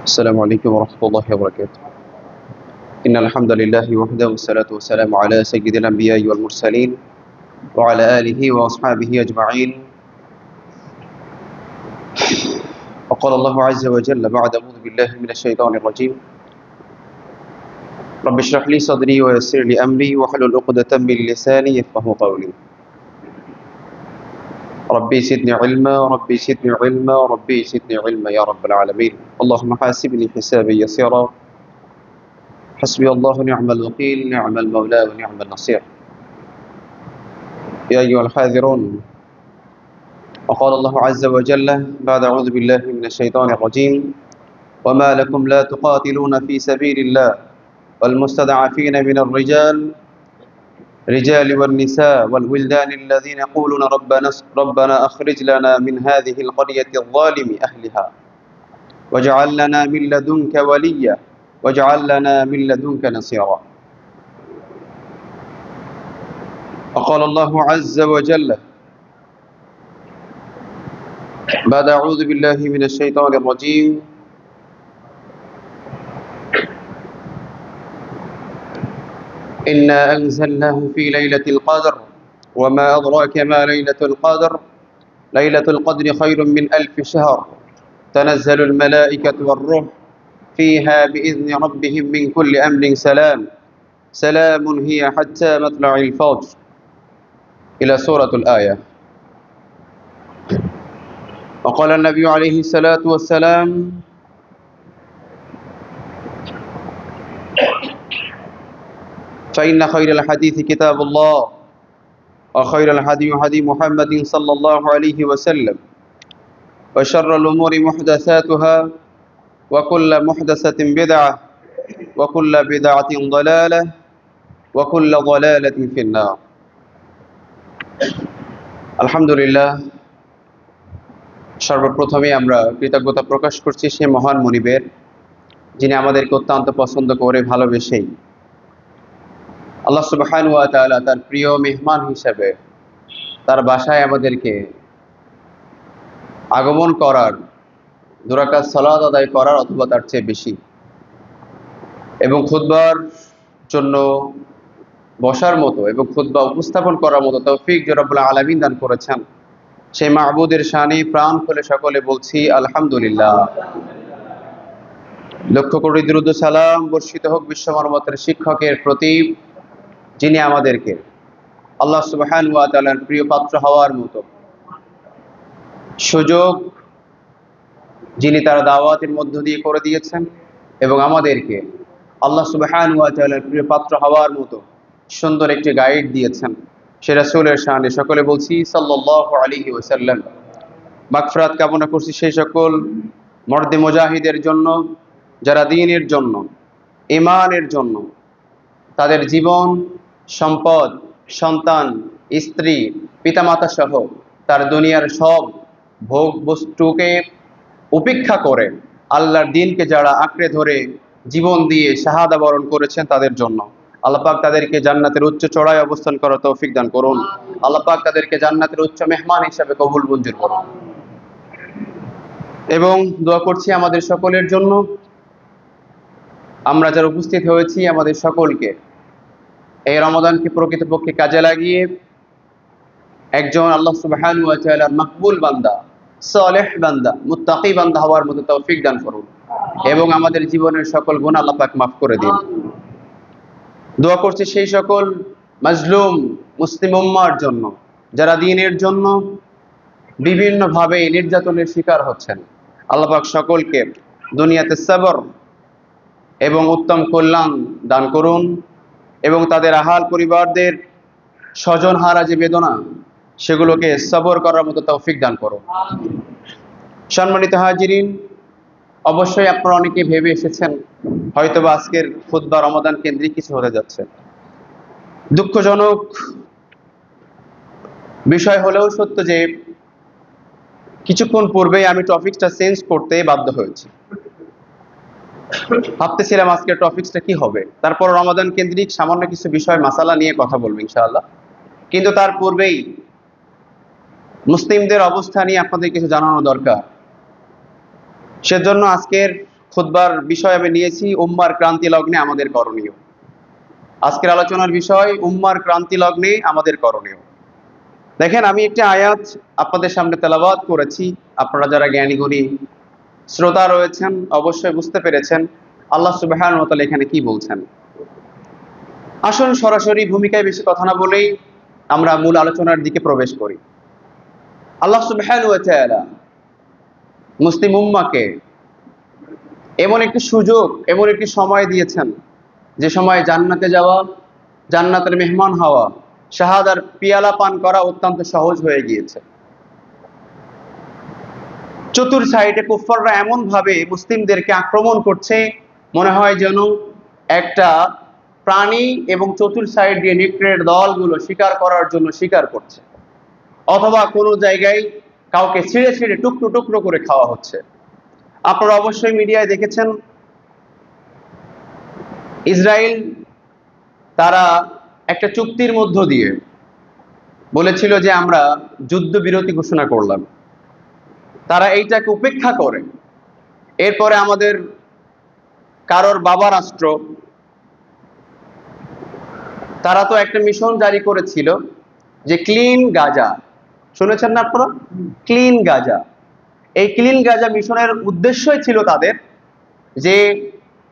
السلام عليكم ورحمة الله وبركاته. إن الحمد لله وحده والصلاة والسلام على سيد الأنبياء والمرسلين وعلى آله وأصحابه أجمعين. وقال الله عز وجل بعد أعوذ بالله من الشيطان الرجيم رب اشرح لي صدري ويسر لي أمري واحلل عقدة من لساني يفقهوا قولي. ربي زدني علما ربي زدني علما ربي زدني علما يا رب العالمين. اللهم حاسبني حسابا يسيرا حسبي الله نعم الوكيل نعم المولى ونعم النصير. يا أيها الحاذرون. وقال الله عز وجل بعد أعوذ بالله من الشيطان الرجيم وما لكم لا تقاتلون في سبيل الله والمستضعفين من الرجال والنساء والولدان الذين يقولون ربنا أخرج لنا من هذه القرية الظالم أهلها واجعل لنا من لدنك وليا واجعل لنا من لدنك نصيرا. وقال الله عز وجل بعد أعوذ بالله من الشيطان الرجيم إنا أنزلناه في ليلة القدر وما أدراك ما ليلة القدر ليلة القدر خير من 1000 شهر تنزل الملائكة والروح فيها بإذن ربهم من كل أمر سلام هي حتى مطلع الفجر إلى سورة الآية. وقال النبي عليه الصلاة والسلام فإن خير الحديث كتاب الله وخير الهدي هدي محمد صلى الله عليه وسلم وشر الأمور محدثاتها وكل محدثة بدعة وكل بدعة ضلالة وكل ضلالة في النار. আলহামদুলিল্লাহ, সর্বপ্রথমে আমরা কৃতজ্ঞতা প্রকাশ করছি সেই মহান মুনিবের, যিনি আমাদেরকে অত্যন্ত পছন্দ করে ভালোবেসেই আল্লাহ সুবহানাহু ওয়া তাআলা তার প্রিয় মেহমান হিসেবে তার বাসায় আমাদেরকে আগমন করার, 2 রাকাত সালাত আদায় করার অথবা তার চেয়ে বেশি এবং খুতবার জন্য বসার মতো এবং খুতবা উপস্থাপন করার মতো তৌফিক যে রব্বুল আলামিন দান করেছেন, সেই মাহবুদের শানে প্রাণ খুলে সকলে বলছি আলহামদুলিল্লাহ। লক্ষ কোটি দুরূদ ও সালাম বর্ষিত হোক বিশ্বমানবতার শিক্ষকের প্রতি, যিনি আমাদেরকে আল্লাহ সুবহানাহু ওয়া তাআলার প্রিয় পাত্র হওয়ার মতো সুযোগ যিনি তার দাওয়াতের মধ্য দিয়ে করে দিয়েছেন এবং আমাদেরকে আল্লাহ সুবহানাহু ওয়া তাআলার প্রিয় পাত্র হওয়ার মতো সুন্দর একটি গাইড দিয়েছেন, সে রাসূলের শানে সকলে বলছি সাল্লাল্লাহু আলাইহি ওয়াসাল্লাম। মাগফিরাত কামনা করছি সেই সকল মর্দে মুজাহিদের জন্য যারা দ্বীনের জন্য, ঈমানের জন্য তাদের জীবন, সম্পদ, সন্তান, স্ত্রী, পিতামাতা সহ তার দুনিয়ার সব ভোগ বস্তুকে উপেক্ষা করে আল্লাহর দ্বীনকে যারা আঁকড়ে ধরে জীবন দিয়ে শাহাদা বরণ করেছেন, তাদের জন্য আল্লাহ পাক তাদেরকে জান্নাতের উচ্চ চড়ায় অবস্থান করার তৌফিক দান করুন। আল্লাহ পাক তাদেরকে জান্নাতের উচ্চ মেহমান হিসেবে কবুল মঞ্জুর করুন। এবং দোয়া করছি আমাদের সকলের জন্য, আমরা যারা উপস্থিত হয়েছি আমাদের সকলকে এই রমাদানকে প্রকৃতপক্ষে কাজে লাগিয়ে একজন আল্লাহ সুবহানাহু ওয়া তাআলার মকবুল বান্দা, সালেহ বান্দা, মুত্তাকি বান্দা হওয়ার মতো তৌফিক দান করুন এবং আমাদের জীবনের সকল গুনাহ আল্লাহ পাক মাফ করে দিন। দোয়া করছি সেই সকল মাজলুম মুসলিম উম্মার জন্য যারা দ্বীনের জন্য বিভিন্নভাবে নির্যাতনের শিকার হচ্ছেন, আল্লাহ পাক সকলকে দুনিয়াতে সবর এবং উত্তম কল্যাণ দান করুন এবং তাদের আহাল পরিবারদের স্বজনহারা যে বেদনা সেগুলোকে সবর করার মতো তৌফিক দান করুন। সম্মানিত হাজিরিন, অবশ্যই আপনারা অনেকে ভেবে এসেছেন হয়তোবা আজকের খুতবা রমাদান কেন্দ্রিক কিছু হতে যাচ্ছে। দুঃখজনক বিষয় হলেও সত্য যে কিছুক্ষণ পূর্বেই আমি টপিকটা চেঞ্জ করতে বাধ্য হয়েছি। ভাবতেছিলাম আজকের টপিকটা কি হবে, তারপর রমাদান কেন্দ্রিক সামান্য কিছু বিষয় মাসালা নিয়ে কথা বলবো ইনশাআল্লাহ, কিন্তু তার পূর্বেই মুসলিমদের অবস্থা নিয়ে আপনাদের কিছু জানানো দরকার। সেজন্য আজকের খুতবার বিষয় আমি নিয়েছি উম্মার ক্রান্তি লগ্নে আমাদের করণীয়। আজকের আলোচনার বিষয় উম্মার ক্রান্তি লগ্নে আমাদের করণীয়। দেখেন, আমি একটি আয়াত আপনাদের সামনে তেলাওয়াত করেছি। আপনারা যারা জ্ঞানীগুণী শ্রোতা রয়েছেন অবশ্যই বুঝতে পেরেছেন আল্লাহ সুবহানাহু ওয়া তাআলা এখানে কি বলছেন। আসুন সরাসরি ভূমিকায় বেশি কথা না বলেই আমরা মূল আলোচনার দিকে প্রবেশ করি। আল্লাহ সুবহানাহু ওয়া তাআলা মুসলিম উম্মাহকে এমন একটি সুযোগ, এমন একটি সময় দিয়েছেন যে সময় জান্নাতে যাওয়া, জান্নাতের মেহমান হওয়া, শাহাদার পিয়ালা পান করা অত্যন্ত সহজ হয়ে গিয়েছে। চতুর সাইডে কুফাররা এমন ভাবে মুসলিমদেরকে আক্রমণ করছে, মনে হয় যেন একটা প্রাণী এবং চতুর সাইড দিয়ে নেকড়ের দলগুলো শিকার করার জন্য শিকার করছে, অথবা কোনো জায়গায় কাউকে ছিঁড়ে ছিঁড়ে টুকরো টুকরো করে খাওয়া হচ্ছে। আপনারা অবশ্যই মিডিয়ায় দেখেছেন ইসরায়েল তারা একটা চুক্তির মধ্য দিয়ে বলেছিল যে আমরা যুদ্ধবিরতি ঘোষণা করলাম। তারা এইটাকে উপেক্ষা করে এরপরে আমাদের কারোর বাবা রাষ্ট্র তারা তো একটা মিশন জারি করেছিল যে ক্লিন গাজা, শুনেছেন না আপনারা? ক্লিন গাজা। এই ক্লিন গাজা মিশনের উদ্দেশ্যই ছিল তাদের যে,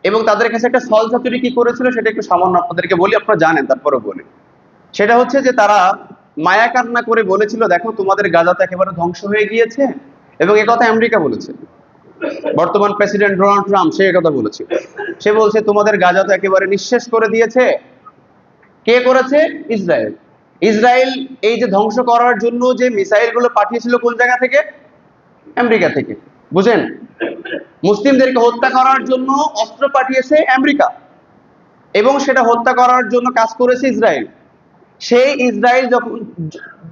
এবং তাদের কাছে একটা ছল চাতুরি কি করেছিল সেটা একটু সামান্য আপনাদেরকে বলি, আপনারা জানেন তারপরে বলি। সেটা হচ্ছে যে তারা মায়া কান্না করে বলেছিল, দেখো তোমাদের গাজা তো একেবারে ধ্বংস হয়ে গিয়েছে, এবং একথা আমেরিকা বলেছে। বর্তমান প্রেসিডেন্ট ডোনাল্ড ট্রাম্প সে একথা বলেছে। সে বলছে তোমাদের গাজা তো একেবারে নিঃশেষ করে দিয়েছে। কে করেছে? ইসরায়েল। ইসরায়েল এই যে ধ্বংস করার জন্য যে মিসাইলগুলো পাঠিয়েছিল কোন জায়গা থেকে? আমেরিকা থেকে। বুঝেন, মুসলিমদেরকে হত্যা করার জন্য অস্ত্র পাঠিয়েছে আমেরিকা, এবং সেটা হত্যা করার জন্য কাজ করেছে ইসরায়েল। সেই ইসরায়েল যখন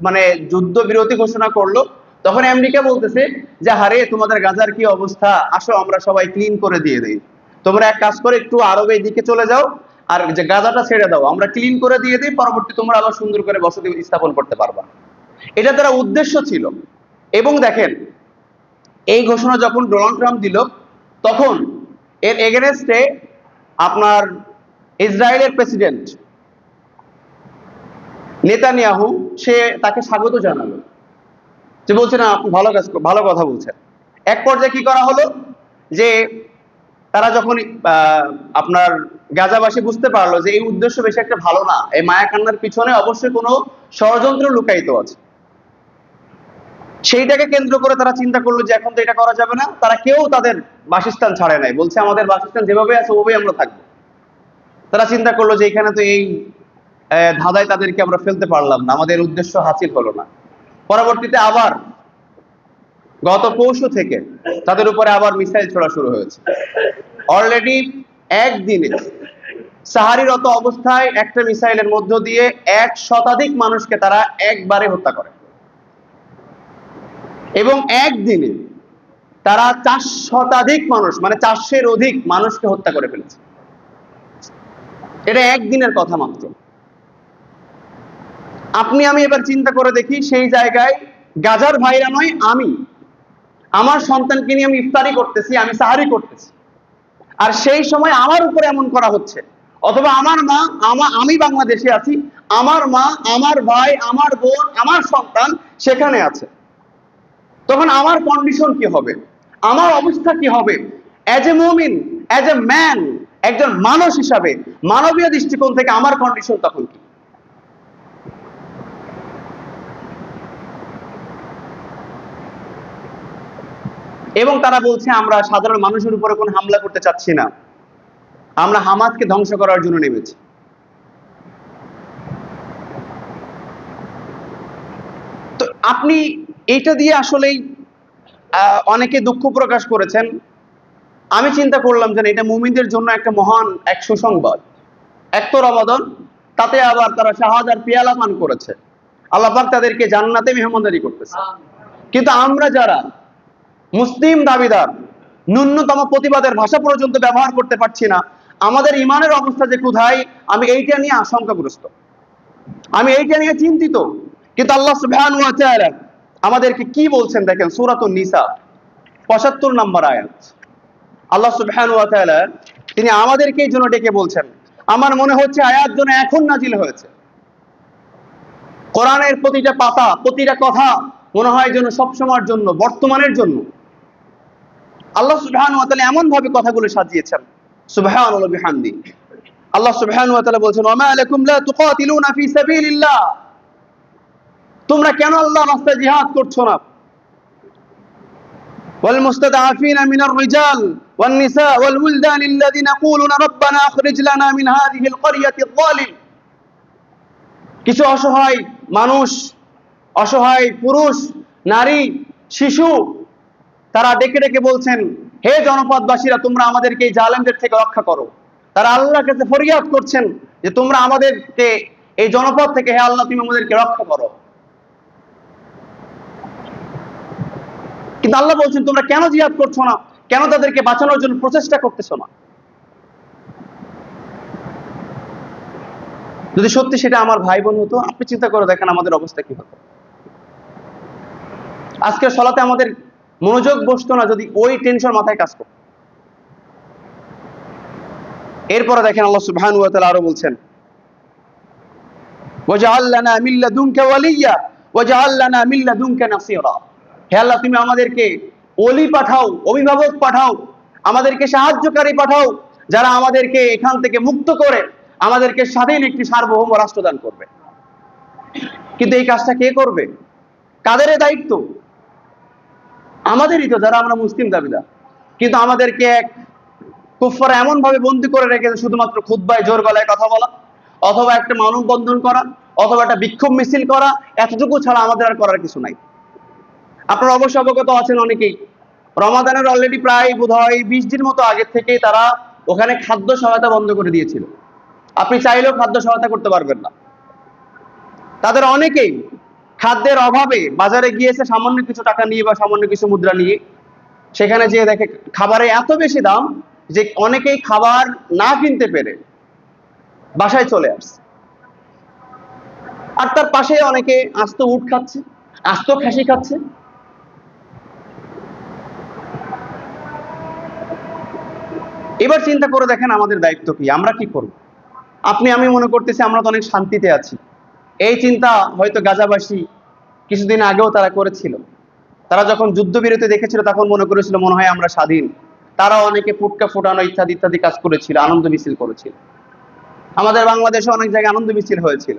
মানে যুদ্ধবিরতি ঘোষণা করলো, তখন আমেরিকা বলতেছে যে হারে তোমাদের গাজার কি অবস্থা, আসো আমরা সবাই ক্লিন করে দিয়ে দিই। তোমরা এক কাজ করে একটু আরবের দিকে চলে যাও, আর যে গাজাটা ছেড়ে দাও, আমরা ক্লিন করে দিয়ে দিই, পরবর্তী তোমরা আবার সুন্দর করে বসতি স্থাপন করতে পারবা। এটা তারা উদ্দেশ্য ছিল। এবং দেখেন, এই ঘোষণা যখন ডোনাল্ড ট্রাম্প দিল, তখন এর এগেনস্টে আপনার ইসরায়েলের প্রেসিডেন্ট নেতানিয়াহু সে তাকে স্বাগত জানালো, যে বলছে না আপনি ভালো কথা বলছেন। এক পর্যায়ে কি করা হলো যে তারা যখন আপনার গাজাবাসী বুঝতে পারলো যে এই উদ্দেশ্য বেশি একটা ভালো না, এই মায়া কান্নার পিছনে অবশ্যই কোনো ষড়যন্ত্র লুকায়িত আছে, সেইটাকে কেন্দ্র করে তারা চিন্তা করলো যে এখন তো এটা করা যাবে না। তারা কেউ তাদের বাসস্থান ছাড়ে নাই, বলছে আমাদের বাসস্থান যেভাবে আছে ওভাবেই আমরা থাকবো। তারা চিন্তা করলো যে এখানে তো এই ধাঁধায় তাদেরকে আমরা ফেলতে পারলাম না, আমাদের উদ্দেশ্য হাসিল হলো না। পরবর্তীতে আবার গত পরশু থেকে তাদের উপরে আবার মিসাইল ছোড়া শুরু হয়েছে। অলরেডি একদিনে সাহারিরত অবস্থায় একটা মিসাইলের মধ্য দিয়ে 1 শতাধিক মানুষকে তারা একবারে হত্যা করে, এবং একদিনে তারা 4 শতাধিক মানুষ মানে 400-এর অধিক মানুষকে হত্যা করে ফেলেছে। এটা একদিনের কথা মাত্র। আপনি আমি এবার চিন্তা করে দেখি, সেই জায়গায় গাজার ভাইরা নয়, আমি আমার সন্তানকে নিয়ে আমি ইফতারি করতেছি, আমি সাহারি করতেছি, আর সেই সময় আমার উপরে এমন করা হচ্ছে। অথবা আমার মা, আমি বাংলাদেশে আছি, আমার মা, আমার ভাই, আমার বোন, আমার সন্তান সেখানে আছে, তখন আমার কন্ডিশন কি হবে, আমার অবস্থা কি হবে? অ্যাজ এ মুমিন, অ্যাজ এ ম্যান, একজন মানুষ হিসাবে মানবীয় দৃষ্টিকোণ থেকে আমার কন্ডিশন তখন কি? এবং তারা বলছে আমরা সাধারণ মানুষের উপরে কোনো হামলা করতে চাচ্ছি না, আমরা হামাসকে ধ্বংস করার জন্য নেমেছি। তো আপনি এইটা দিয়ে আসলেই অনেকে দুঃখ প্রকাশ করেছেন। আমি চিন্তা করলাম যে এটা মুমিনদের জন্য একটা মহান এক সুসংবাদ। এক তো রমাদান, তাতে আবার তারা শাহাদার পিয়ালা পান করেছে, আল্লাহ পাক তাদেরকে জান্নাতে মেহমানদারি করতেছে। কিন্তু আমরা যারা মুসলিম দাবিদার, ন্যূনতম প্রতিবাদের ভাষা পর্যন্ত ব্যবহার করতে পারছি না, আমাদের ইমানের অবস্থা যে কোথায়, আমি এইটা নিয়ে আশঙ্কাগ্রস্ত, আমি এইটা নিয়ে চিন্তিত। কিন্তু আল্লাহ সুবহানাহু ওয়া তাআলা আমাদেরকে কি বলছেন দেখেন, সূরাতুন নিসা 75 নম্বর আয়াত। আল্লাহ সুবহানাহু ওয়া তাআলা তিনি আমাদেরকে এই জন্য ডেকে বলছেন। আমার মনে হচ্ছে আয়াত যেন এখন নাজিল হয়েছে। কোরআনের প্রতিটা পাতা, প্রতিটা কথা মনে হয় যেন সবসময়ের জন্য, বর্তমানের জন্য। আল্লাহ সুবহানাহু ওয়া তাআলা এমন ভাবে কথাগুলো সাজিয়েছেন, সুবহানাল্লাহি ওয়া বিহামদি। আল্লাহ সুবহানাহু ওয়া তাআলা বলছেন, ওয়া মা লাকুম লা তুকাতিলুনা ফি সাবিলিল্লাহ, তোমরা কেন আল্লাহর রাস্তায় জিহাদ করছো না? ওয়াল মুস্তাদআফিনা মিনার রিজাল ওয়ান নিসা ওয়াল উলদান আল্লাযিনা ইয়াকুলুনা রাব্বানা আখরিজ লানা মিন হাযিহিল ক্বরিয়াতিয যালিম। কিছু অসহায় মানুষ, অসহায় পুরুষ, নারী, শিশু, তারা ডেকে ডেকে বলছেন, হে জনপদবাসীরা, তোমরা আমাদেরকে এই জালেমদের থেকে রক্ষা করো। তারা আল্লাহর কাছে ফরিয়াদ করছেন যে তোমরা আমাদেরকে এই জনপদ থেকে, হে আল্লাহ, তুমি আমাদেরকে রক্ষা করো। কিন্তু আল্লাহ বলছেন, তোমরা কেন জিহাদ করছো না? কেন তাদেরকে বাঁচানোর জন্য প্রচেষ্টা করতেছো না? যদি সত্যি সেটা আমার ভাই বোন হতো, আপনি চিন্তা করে দেখেন আমাদের অবস্থা কি হতো। আজকে সলাতে আমাদের মনোযোগ বসতো না যদি ওই টেনশন মাথায় কাজ করত। এরপরে দেখেন আল্লাহ সুবহানাহু ওয়া তাআলা আরো বলছেন, ওয়াজআল লানা মিন লাদুনকা ওয়ালিয়্যা ওয়াজআল লানা মিন লাদুনকা নাসীরা। হে আল্লাহ, তুমি আমাদেরকে ওলি পাঠাও, অভিভাবক পাঠাও, আমাদেরকে সাহায্যকারী পাঠাও, যারা আমাদেরকে এখান থেকে মুক্ত করে আমাদেরকে স্বাধীন একটি সার্বভৌম রাষ্ট্র দান করবে। কিন্তু এই কাজটা কে করবে? কাদের দায়িত্ব? আমাদেরই তো, যারা আমরা মুসলিম দাবিদার। কিন্তু আমাদেরকে এক কুফাররা এমন ভাবে বন্দী করে রেখেছে, শুধুমাত্র খুতবায় জোর গলায় কথা বলা, অথবা একটা মানববন্ধন করা, অথবা একটা বিক্ষোভ মিছিল করা, এতটুকু ছাড়া আমাদের আর করার কিছু নাই। আপনারা অবশ্য অবগত আছেন অনেকেই, রমাদানের অলরেডি প্রায় বোধহয় 20 দিন মতো আগে থেকেই তারা ওখানে খাদ্য সহায়তা বন্ধ করে দিয়েছিল। আপনি চাইলেও খাদ্য সহায়তা করতে পারবেন না। তাদের অনেকেই খাদ্যের অভাবে বাজারে গিয়েছে সামান্য কিছু টাকা নিয়ে বা সামান্য কিছু মুদ্রা নিয়ে, সেখানে যেয়ে দেখে খাবারে এত বেশি দাম যে অনেকেই খাবার না কিনতে পেরে বাসায় চলে আসছে। আর তার পাশে অনেকে আস্ত উট খাচ্ছে, আস্ত খাসি খাচ্ছে। এবার চিন্তা করে দেখেন আমাদের দায়িত্ব কি, আমরা কি করব? আপনি আমি মনে করতেছি আমরা তো অনেক শান্তিতে আছি। এই চিন্তা হয়তো গাজাবাসী কিছুদিন আগেও তারা করেছিল। তারা যখন যুদ্ধবিরতি দেখেছিল তখন মনে করেছিল মনে হয় আমরা স্বাধীন। তারা অনেকে ফুটকা ফোটানো ইত্যাদি ইত্যাদি কাজ করেছিল, আনন্দ মিছিল করেছিল। আমাদের বাংলাদেশে অনেক জায়গায় আনন্দ মিছিল হয়েছিল।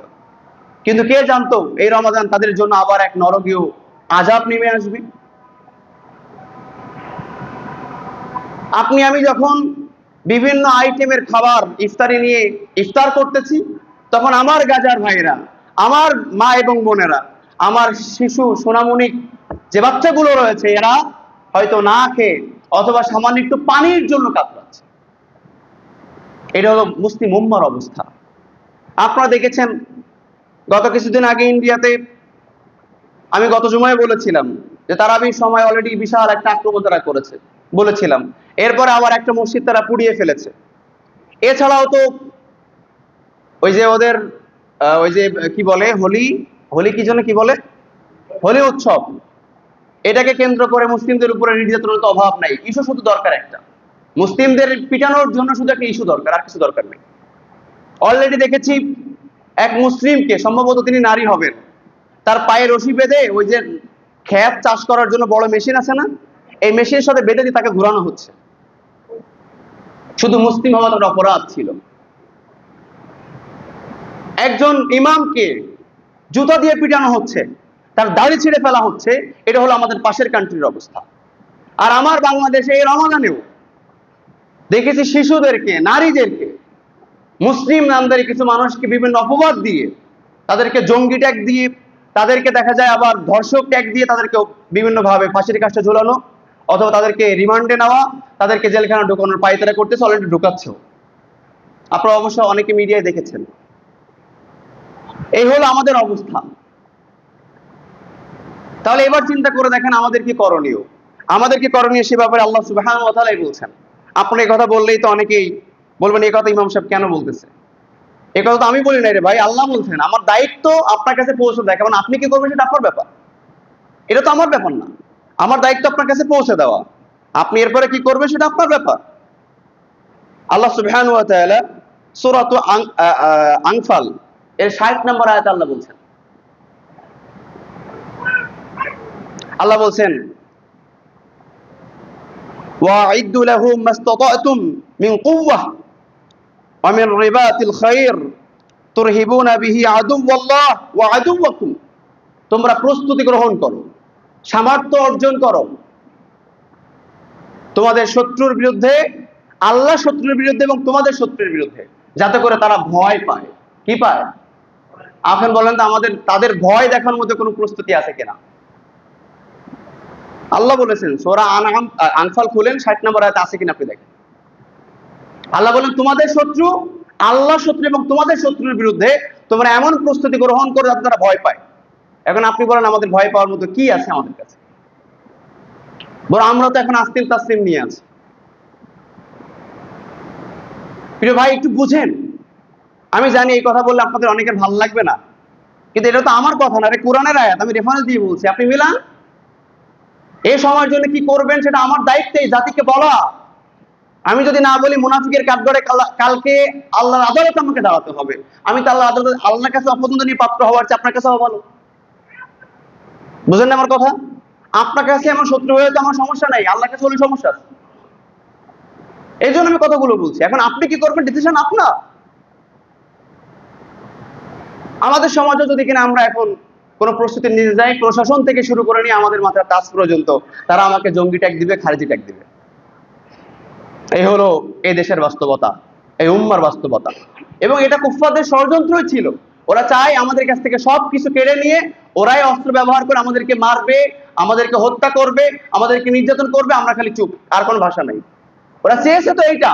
কিন্তু কে জানতো এই রমাদান তাদের জন্য আবার এক নরকীয় আযাব নেমে আসবে। আপনি আমি যখন বিভিন্ন আইটেমের খাবার ইফতারি নিয়ে ইফতার করতেছি, তখন আমার গাজার ভাইরা, আমার মা এবং বোনেরা, আমার শিশু সোনামণি যে বাচ্চাগুলো রয়েছে, এরা হয়তো না খেয়ে অথবা সামান্য একটু পানির জন্য কাতরাচ্ছে। এটা হলো মুসলিম উম্মার অবস্থা। আপনারা দেখেছেন গত কিছুদিন আগে ইন্ডিয়াতে, আমি গত জুমায় বলেছিলাম যে তারাবির সময় অলরেডি বিশাল একটা আক্রমণ তারা করেছে বলেছিলাম। এরপরে আবার একটা মসজিদ তারা পুড়িয়ে ফেলেছে। এছাড়াও তো ওই যে ওদের ওই যে কি বলে, হোলি, হোলি কি জন্য কি বলে, হোলি উৎসব, এটাকে কেন্দ্র করে মুসলিমদের উপরে নির্যাতনের তো অভাব নাই। ইস্যু শুধু দরকার একটা, মুসলিমদের পিটানোর জন্য শুধু একটা ইস্যু দরকার, আর কিছু দরকার নেই। অলরেডি দেখেছি এক মুসলিমকে, সম্ভবত তিনি নারী হবেন, তার পায়ে রশি বেঁধে ওই যে ক্ষেত চাষ করার জন্য বড় মেশিন আছে না, এই মেশিনের সাথে বেঁধে দিয়ে তাকে ঘোরানো হচ্ছে। শুধু মুসলিম হওয়া তার অপরাধ ছিল। একজন ইমামকে জুতা দিয়ে পিটানো হচ্ছে, তার দাড়ি ছিঁড়ে ফেলা হচ্ছে। এটা হলো আমাদের পাশের কান্ট্রির অবস্থা। আর আমার বাংলাদেশে এই রমাদানেও দেখেছি শিশুদেরকে, নারীদেরকে, মুসলিম নামধারী কিছু মানুষকে বিভিন্ন অপবাদ দিয়ে, তাদেরকে জঙ্গি ট্যাগ দিয়ে, তাদেরকে দেখা যায় আবার ধর্ষক ট্যাগ দিয়ে তাদেরকে বিভিন্নভাবে ফাঁসির কাজটা ঝোলানো, অথবা তাদেরকে রিমান্ডে নেওয়া, তাদেরকে জেলখানা ঢোকানোর পায়তারা করতেছে, অলরেডি ঢোকাচ্ছেও। আপনারা অবশ্য অনেকে মিডিয়ায় দেখেছেন। এই হলো আমাদের অবস্থা। তাহলে এবার চিন্তা করে দেখেন আমাদের কি করণীয়। আমাদের কি করণীয় সে ব্যাপারে আল্লাহ সুবহানাহু ওয়া তাআলা বলছেন। আপনি এই কথা বললেই তো অনেকেই বলবেন এই কথা ইমাম সাহেব কেন বলতেছে। এই কথা তো আমি বলি নাই রে ভাই, আল্লাহ বলছেন। আমার দায়িত্ব আপনার কাছে পৌঁছে দেয়, কারণ আপনি কি করবেন সেটা আপনার ব্যাপার, এটা তো আমার ব্যাপার না। আমার দায়িত্ব আপনার কাছে পৌঁছে দেওয়া। আপনি এরপরে কি করবেন সেটা আপনার ব্যাপার। আল্লাহ সুবহানাহু ওয়া তাআলা সূরা আনফাল এর ৬০ নম্বর আয়াতে আল্লাহ বলছেন, আল্লাহ বলছেন ওয়া'ইদ্দু লাহুম মাসতাতা'তুম মিন কুওয়াহ ওয়া মিন রিবাতিল খায়র তুরহিবুনা বিহি আদুওয়াল্লাহ ওয়া আদুওয়াকুম, তোমরা প্রস্তুতি গ্রহণ করো, সামর্থ্য অর্জন করো তোমাদের শত্রুর বিরুদ্ধে, আল্লাহ শত্রুর বিরুদ্ধে এবং তোমাদের শত্রুর বিরুদ্ধে, যাতে করে তারা ভয় পায়। কি পায়? এখন বলেন তো তাদের ভয় দেখার মধ্যে কোনো প্রস্তুতি আছে কিনা? আল্লাহ বলেছেন, সূরা আনফাল খুলেন ৬০ নম্বর আয়াতে আছে কিনা আপনি দেখেন। আল্লাহ বলেন তোমাদের শত্রু, আল্লাহ শত্রু এবং তোমাদের শত্রুর বিরুদ্ধে তোমরা এমন প্রস্তুতি গ্রহণ করো যাতে তারা ভয় পায়। এখন আপনি বলেন আমাদের ভয় পাওয়ার মতো কি আছে আমাদের কাছে? বরং আমরা তো এখন আস্তিম তাসলিম নিয়ে আছি। প্রিয় ভাই একটু বুঝেন, আমি জানি এই কথা বললে আপনাদের অনেকের ভালো লাগবে না, কিন্তু এটা তো আমার কথা না, এটা কোরআনের আয়াত, আমি রেফারেন্স দিয়ে বলছি। আপনি মিলান, এই সময়ের জন্য কি করবেন সেটা আমার দায়িত্ব এই জাতিকে বলা। আমি যদি না বলি মুনাফিকের কাঠগড়ে কালকে আল্লাহর আদালতে আমাকে দাঁড়াতে হবে। আমি তো আল্লাহর আদালতে আল্লাহর কাছে অপছন্দনীয় পাত্র হওয়ার চেয়ে আপনার কাছে হওয়া ভালো। বুঝলেন না আমার কথা? আপনার কাছে আমার শত্রু হয়ে তো আমার সমস্যা নাই, আল্লাহর কাছে হলে সমস্যা আছে। এই জন্য আমি কথাগুলো বলছি। এখন আপনি কি করবেন ডিসিশন আপনার। আমাদের সমাজে যদি কিনা আমরা এখন কোন প্রস্তুতি নিতে যাই, প্রশাসন থেকে শুরু করে নিয়ে আমাদের মাথার তাজ পর্যন্ত তারা আমাকে জঙ্গি ট্যাগ দিবে, খারিজি ট্যাগ দিবে। এই হলো এই দেশের বাস্তবতা, এই উম্মার বাস্তবতা। এবং এটা কুফফারদের ষড়যন্ত্রই ছিল। ওরা চায় আমাদের কাছ থেকে সবকিছু কেড়ে নিয়ে ওরাই অস্ত্র ব্যবহার করে আমাদেরকে মারবে, আমাদেরকে হত্যা করবে, আমাদেরকে নির্যাতন করবে, আমরা খালি চুপ, আর কোনো ভাষা নাই। ওরা চেয়েছে তো এইটা,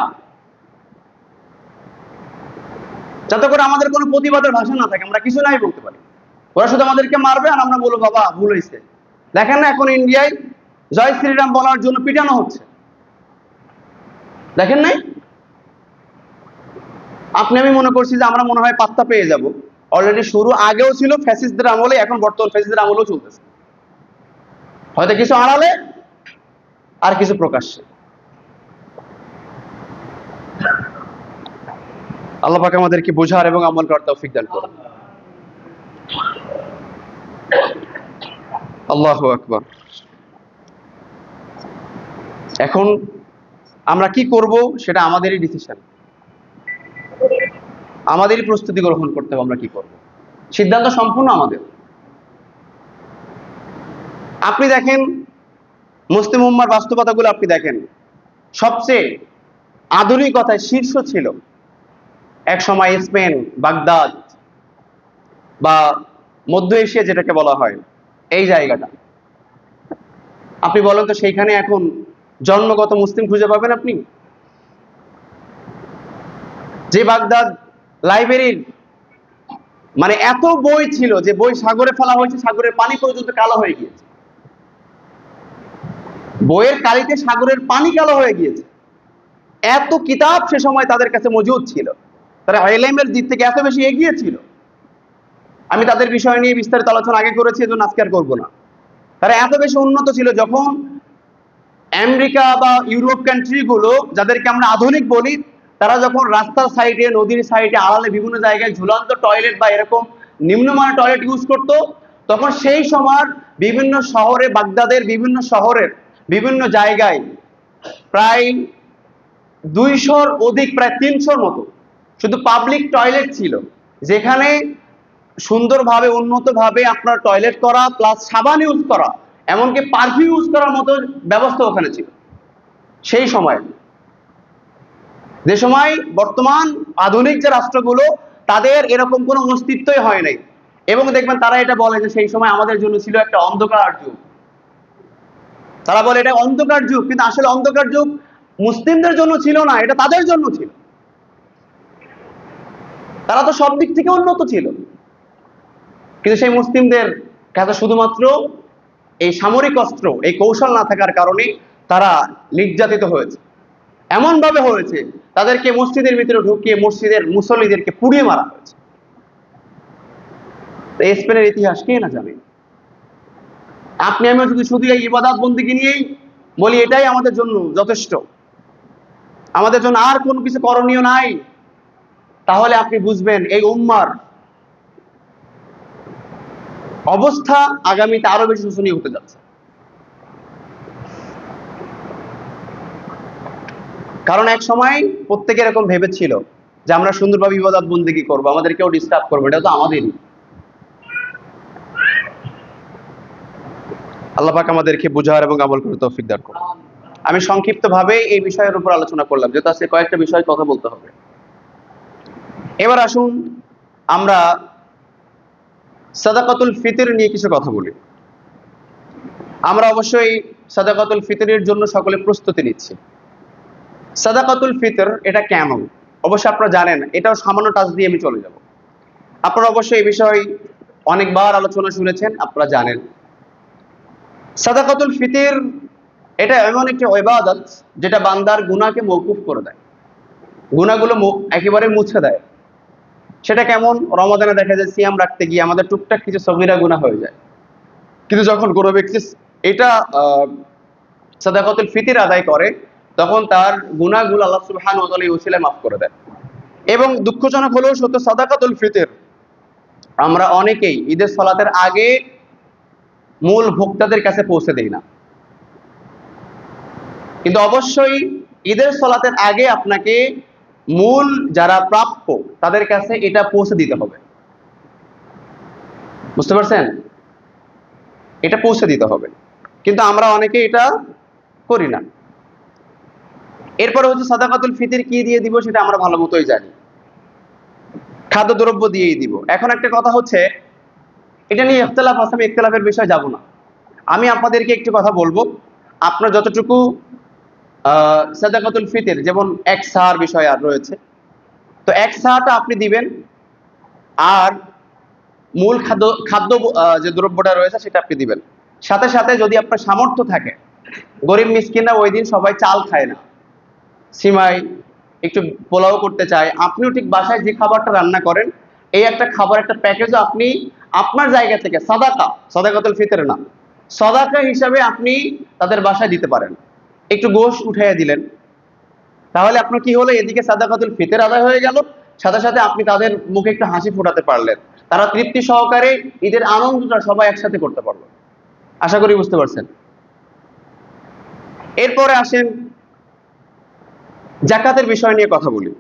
যাতে করে আমাদের কোনো প্রতিবাদের ভাষা না থাকে, আমরা কিছু নাই বলতে পারি। ওরা শুধু আমাদেরকে মারবে আর আমরা বলবো বাবা ভুল হয়েছে। দেখেন না এখন ইন্ডিয়ায় জয় শ্রীরাম বলার জন্য পিটানো হচ্ছে, দেখেন নাই? আপনি আমি মনে করছি যে আমরা মনে হয় পাত্তা পেয়ে যাব। অলরেডি শুরু আগেও ছিল ফ্যাসিস্টদের আমলে, এখন বর্তমান ফ্যাসিস্টদের আমলেও চলতেছে, হয়তো কিছু আড়ালে আর কিছু প্রকাশ্যে। আল্লাহ পাক আমাদেরকে বোঝার এবং আমল করার তৌফিক দান করুন। আল্লাহু আকবার। এখন আমরা কি করব সেটা আমাদেরই ডিসিশন, আমাদেরই প্রস্তুতি গ্রহণ করতে হবে। আমরা কি করব সিদ্ধান্ত সম্পূর্ণ আমাদের। আপনি দেখেন মুসলিম উম্মার বাস্তবতাগুলো, আপনি দেখেন সবচেয়ে আধুনিকতায় শীর্ষ ছিল এক সময় স্পেন, বাগদাদ বা মধ্য এশিয়া যেটাকে বলা হয়, এই জায়গাটা। আপনি বলেন তো সেইখানে এখন জন্মগত মুসলিম খুঁজে পাবেন আপনি? যে বাগদাদ লাইব্রেরির মানে এত বই ছিল যে বই সাগরে ফেলা হয়েছে, সাগরের পানি পর্যন্ত কালো হয়ে গিয়েছে, বইয়ের কালিতে সাগরের পানি কালো হয়ে গিয়েছে। এত কিতাব সে সময় তাদের কাছে মজুদ ছিল, তারা ইলমের দিক থেকে এত বেশি এগিয়ে ছিল। আমি তাদের বিষয় নিয়ে বিস্তারিত আলোচনা আগে করেছি, এজন্য আজকে আর করবো না। তারা এত বেশি উন্নত ছিল, যখন আমেরিকা বা ইউরোপ কান্ট্রি গুলো যাদেরকে আমরা আধুনিক বলি, তারা যখন রাস্তার সাইডে, নদীর সাইডে, আড়ালে বিভিন্ন জায়গায় ঝুলন্ত টয়লেট বা এরকম নিম্নমানের টয়লেট ইউজ করতো, তখন সেই সময় বিভিন্ন শহরে, বাগদাদের বিভিন্ন শহরের বিভিন্ন জায়গায় প্রায় 200-র অধিক, প্রায় 300-র মতো শুধু পাবলিক টয়লেট ছিল, যেখানে সুন্দরভাবে উন্নতভাবে আপনার টয়লেট করা প্লাস সাবান ইউজ করা, এমনকি পারফিউম ইউজ করার মতো ব্যবস্থা ওখানে ছিল সেই সময়। যে সময় বর্তমান আধুনিক যে রাষ্ট্রগুলো, তাদের এরকম কোনো অস্তিত্বই হয় নাই। এবং দেখবেন তারা এটা বলে যে সেই সময় আমাদের জন্য ছিল একটা অন্ধকার যুগ। তারা বলে এটা অন্ধকার যুগ, কিন্তু আসলে অন্ধকার যুগ মুসলিমদের জন্য ছিল না, এটা তাদের জন্য ছিল। তারা তো সব দিক থেকে উন্নত ছিল, কিন্তু সেই মুসলিমদের কাছে শুধুমাত্র এই সামরিক অস্ত্র, এই কৌশল না থাকার কারণে তারা নির্যাতিত হয়েছে। এমন ভাবে হয়েছে তাদেরকে মসজিদের ভিতরে ঢুকিয়ে মসজিদের মুসল্লিদেরকে পুড়িয়ে মারা হয়েছে। স্পেনের ইতিহাস কে না জানে? আপনি আমি যদি শুধু এই ইবাদত বন্দেগী নিয়েই বলি এটাই আমাদের জন্য যথেষ্ট, আমাদের জন্য আর কোনো কিছু করণীয় নাই, তাহলে আপনি বুঝবেন এই উম্মার অবস্থা আগামীতে আরো বেশি শোচনীয় হতে যাচ্ছে। কারণ এক সময় প্রত্যেকে এরকম ভেবেছিল যে আমরা সুন্দরভাবে ইবাদত বন্দেগী করবো, আমাদের কেউ ডিস্টার্ব করবে, এটা তো আমাদেরই। আল্লাহ পাক আমাদেরকে বুঝার এবং আমল করার তৌফিক দান করুন। আমি সংক্ষিপ্তভাবে এই বিষয়ের উপর আলোচনা করলাম, যেহেতু আজকে কয়েকটা বিষয় কথা বলতে হবে। এবার আসুন আমরা সাদাকাতুল ফিতর নিয়ে কিছু কথা বলি। আমরা অবশ্যই সাদাকাতুল ফিতরের জন্য সকলে প্রস্তুতি নিচ্ছি। সাদাকাতুল ফিতর এটা কেমন অবশ্যই আপনারা জানেন, এটাও সামান্য টাচ দিয়ে আমি চলে যাব। আপনারা অবশ্যই এই বিষয়ে অনেকবার আলোচনা শুনেছেন, আপনারা জানেন। সাদাকাতুল ফিতর এটা এমন একটি ইবাদত যেটা বান্দার গুনাহকে মওকুফ করে দেয়, গুনাহগুলো একেবারে মুছে দেয়। সেটা কেমন? রমাদানে দেখা যায় সিয়াম রাখতে গিয়ে আমাদের টুকটাক কিছু সগীরা গুনাহ হয়ে যায়, কিন্তু যখন কোনো ব্যক্তি এটা সাদাকাতুল ফিতর আদায় করে তখন তার গুনাহগুলো আল্লাহ সুবহানাহু ওয়া তাআলা এই ওসিলায় মাফ করে দেন। এবং দুঃখজনক হলেও সত্য, সাদাকাতুল ফিতর আমরা অনেকেই ঈদের সালাতের আগে মূল ভোক্তাদের কাছে পৌঁছে দেই না। কিন্তু অবশ্যই ঈদের সালাতের আগে আপনাকে মূল যারা প্রাপ্য তাদের কাছে এটা পৌঁছে দিতে হবে। বুঝতে পারছেন? এটা পৌঁছে দিতে হবে, কিন্তু আমরা অনেকে এটা করি না। এরপরে হচ্ছে সাদাকাতুল ফিতর কি দিয়ে দিব সেটা আমরা ভালো মতোই জানি, খাদ্যদ্রব্য দিয়েই দিব। এখন একটা কথা হচ্ছে, এটা নিয়ে ইখতিলাফ আছে, আমি ইখতিলাফের বিষয়ে যাব না। আমি আপনাদেরকে একটু কথা বলবো, আপনার যতটুকু সাদাকাতুল ফিতর, যেমন এক সার বিষয় আর রয়েছে, তো এক সাটা আপনি দিবেন, আর মূল খাদ্য যে দ্রব্যটা রয়েছে সেটা আপনি দিবেন। সাথে সাথে যদি আপনার সামর্থ্য থাকে, গরিব মিসকিনরা ওই দিন সবাই চাল খায় না, সিমাই একটু পোলাও করতে চায়, আপনিও ঠিক বাসায় যে খাবারটা রান্না করেন এই একটা খাবার একটা প্যাকেজও আপনি আপনার জায়গা থেকে সাদাকাতুল ফিতর না, সাদাকা হিসাবে আপনি তাদের বাসায় দিতে পারেন। একটু গোশত উঠাইয়া দিলেন, তাহলে আপনার কি হলো, এদিকে সাদাকাতুল ফিতর আদায় হয়ে গেল, সাথে সাথে আপনি তাদের মুখে একটু হাসি ফোটাতে পারলেন, তারা তৃপ্তি সহকারে ঈদের আনন্দটা সবাই একসাথে করতে পারলো। আশা করি বুঝতে পারছেন। এরপরে আসেন যাকাতের বিষয় নিয়ে কথা বলি।